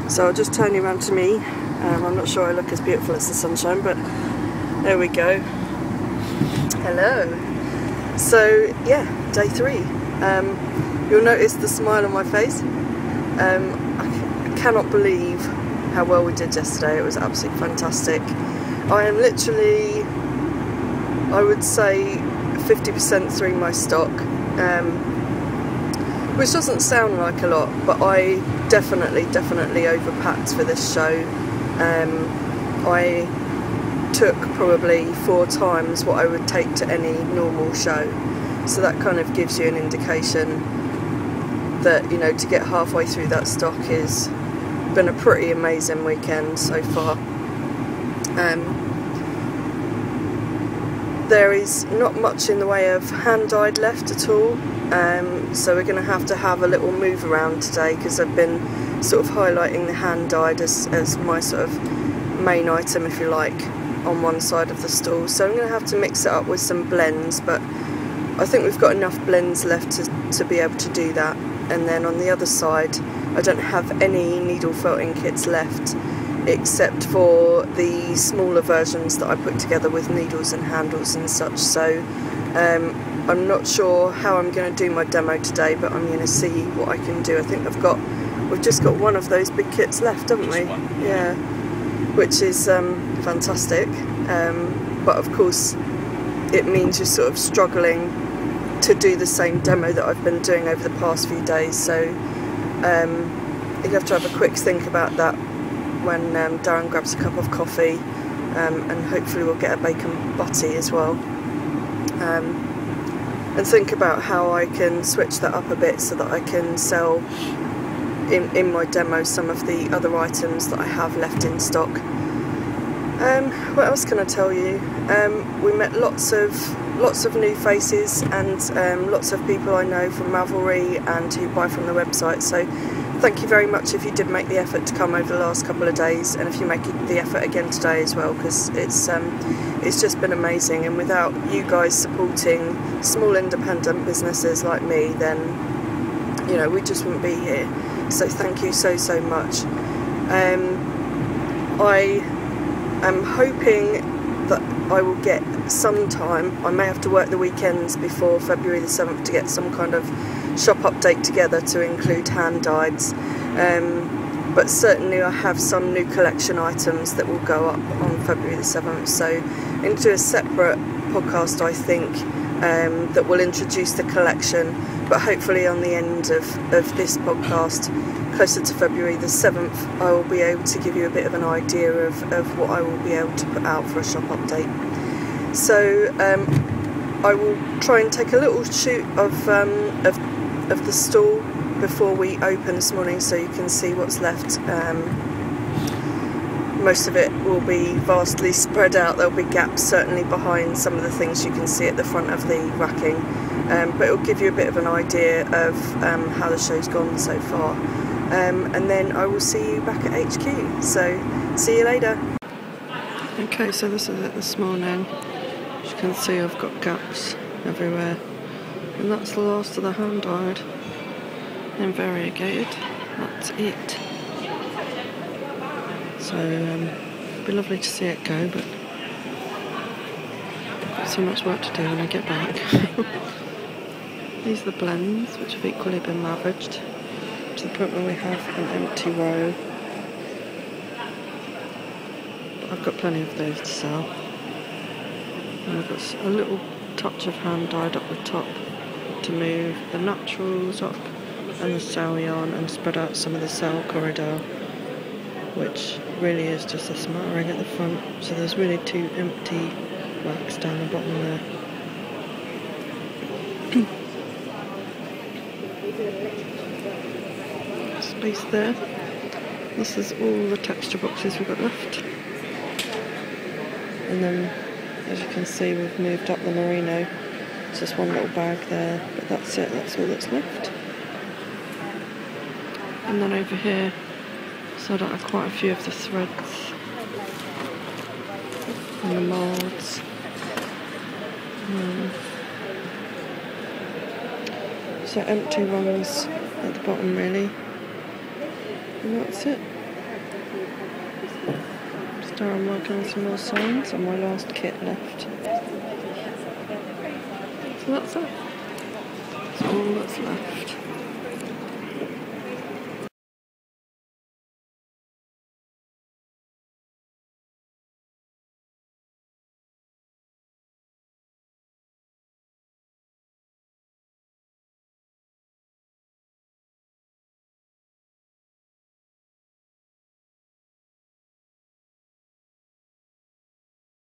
So I'll just turn you around to me. I'm not sure I look as beautiful as the sunshine, but there we go. Hello. So yeah, day 3. You'll notice the smile on my face. I cannot believe how well we did yesterday. It was absolutely fantastic. I am literally, I would say, 50% through my stock, which doesn't sound like a lot, but I definitely overpacked for this show. I took probably 4 times what I would take to any normal show, so that kind of gives you an indication that, you know, to get halfway through that stock has been a pretty amazing weekend so far. There is not much in the way of hand dyed left at all, so we're going to have a little move around today, because I've been sort of highlighting the hand dyed as my sort of main item, if you like, on one side of the stall. So I'm going to have to mix it up with some blends, but I think we've got enough blends left to be able to do that. And then on the other side, I don't have any needle felting kits left, except for the smaller versions that I put together with needles and handles and such. So I'm not sure how I'm going to do my demo today, but I'm going to see what I can do. I think we've just got one of those big kits left, haven't we? Yeah, which is fantastic. But of course, it means you're sort of struggling to do the same demo that I've been doing over the past few days. So you have to have a quick think about that when Darren grabs a cup of coffee, and hopefully we'll get a bacon butty as well, and think about how I can switch that up a bit so that I can sell in my demo some of the other items that I have left in stock. What else can I tell you? We met lots of new faces, and lots of people I know from Ravelry and who buy from the website, so thank you very much if you did make the effort to come over the last couple of days, and if you make the effort again today as well, because it's just been amazing. And without you guys supporting small independent businesses like me, then, you know, we just wouldn't be here. So thank you so much. I am hoping that I will get some time. I may have to work the weekends before February the 7th to get some kind of shop update together to include hand dyeds, but certainly I have some new collection items that will go up on February the 7th, so into a separate podcast, I think, that will introduce the collection, but hopefully on the end of this podcast, closer to February the 7th, I will be able to give you a bit of an idea of what I will be able to put out for a shop update. So I will try and take a little shoot of the stall before we open this morning, so you can see what's left. Most of it will be vastly spread out. There'll be gaps certainly behind some of the things you can see at the front of the racking, but it'll give you a bit of an idea of how the show's gone so far. And then I will see you back at HQ, so see you later. Okay, so this is it this morning. As you can see, I've got gaps everywhere, and that's the last of the hand dyed and variegated. That's it. So it'd be lovely to see it go, but I've got so much work to do when I get back. These are the blends, which have equally been ravaged to the point where we have an empty row, but I've got plenty of those to sell. And I've got a little touch of hand dyed up the top to move the naturals up and the cell yarn and spread out some of the cell corridor, which really is just a smattering at the front. So there's really 2 empty racks down the bottom there. Space there. This is all the texture boxes we've got left. And then, as you can see, we've moved up the merino. It's just one little bag there, but that's it, that's all that's left. And then over here, so I got quite a few of the threads and the moulds. So empty ones at the bottom really. And that's it. I'm working on some more signs and my last kit left. So that's it. That's all that's left.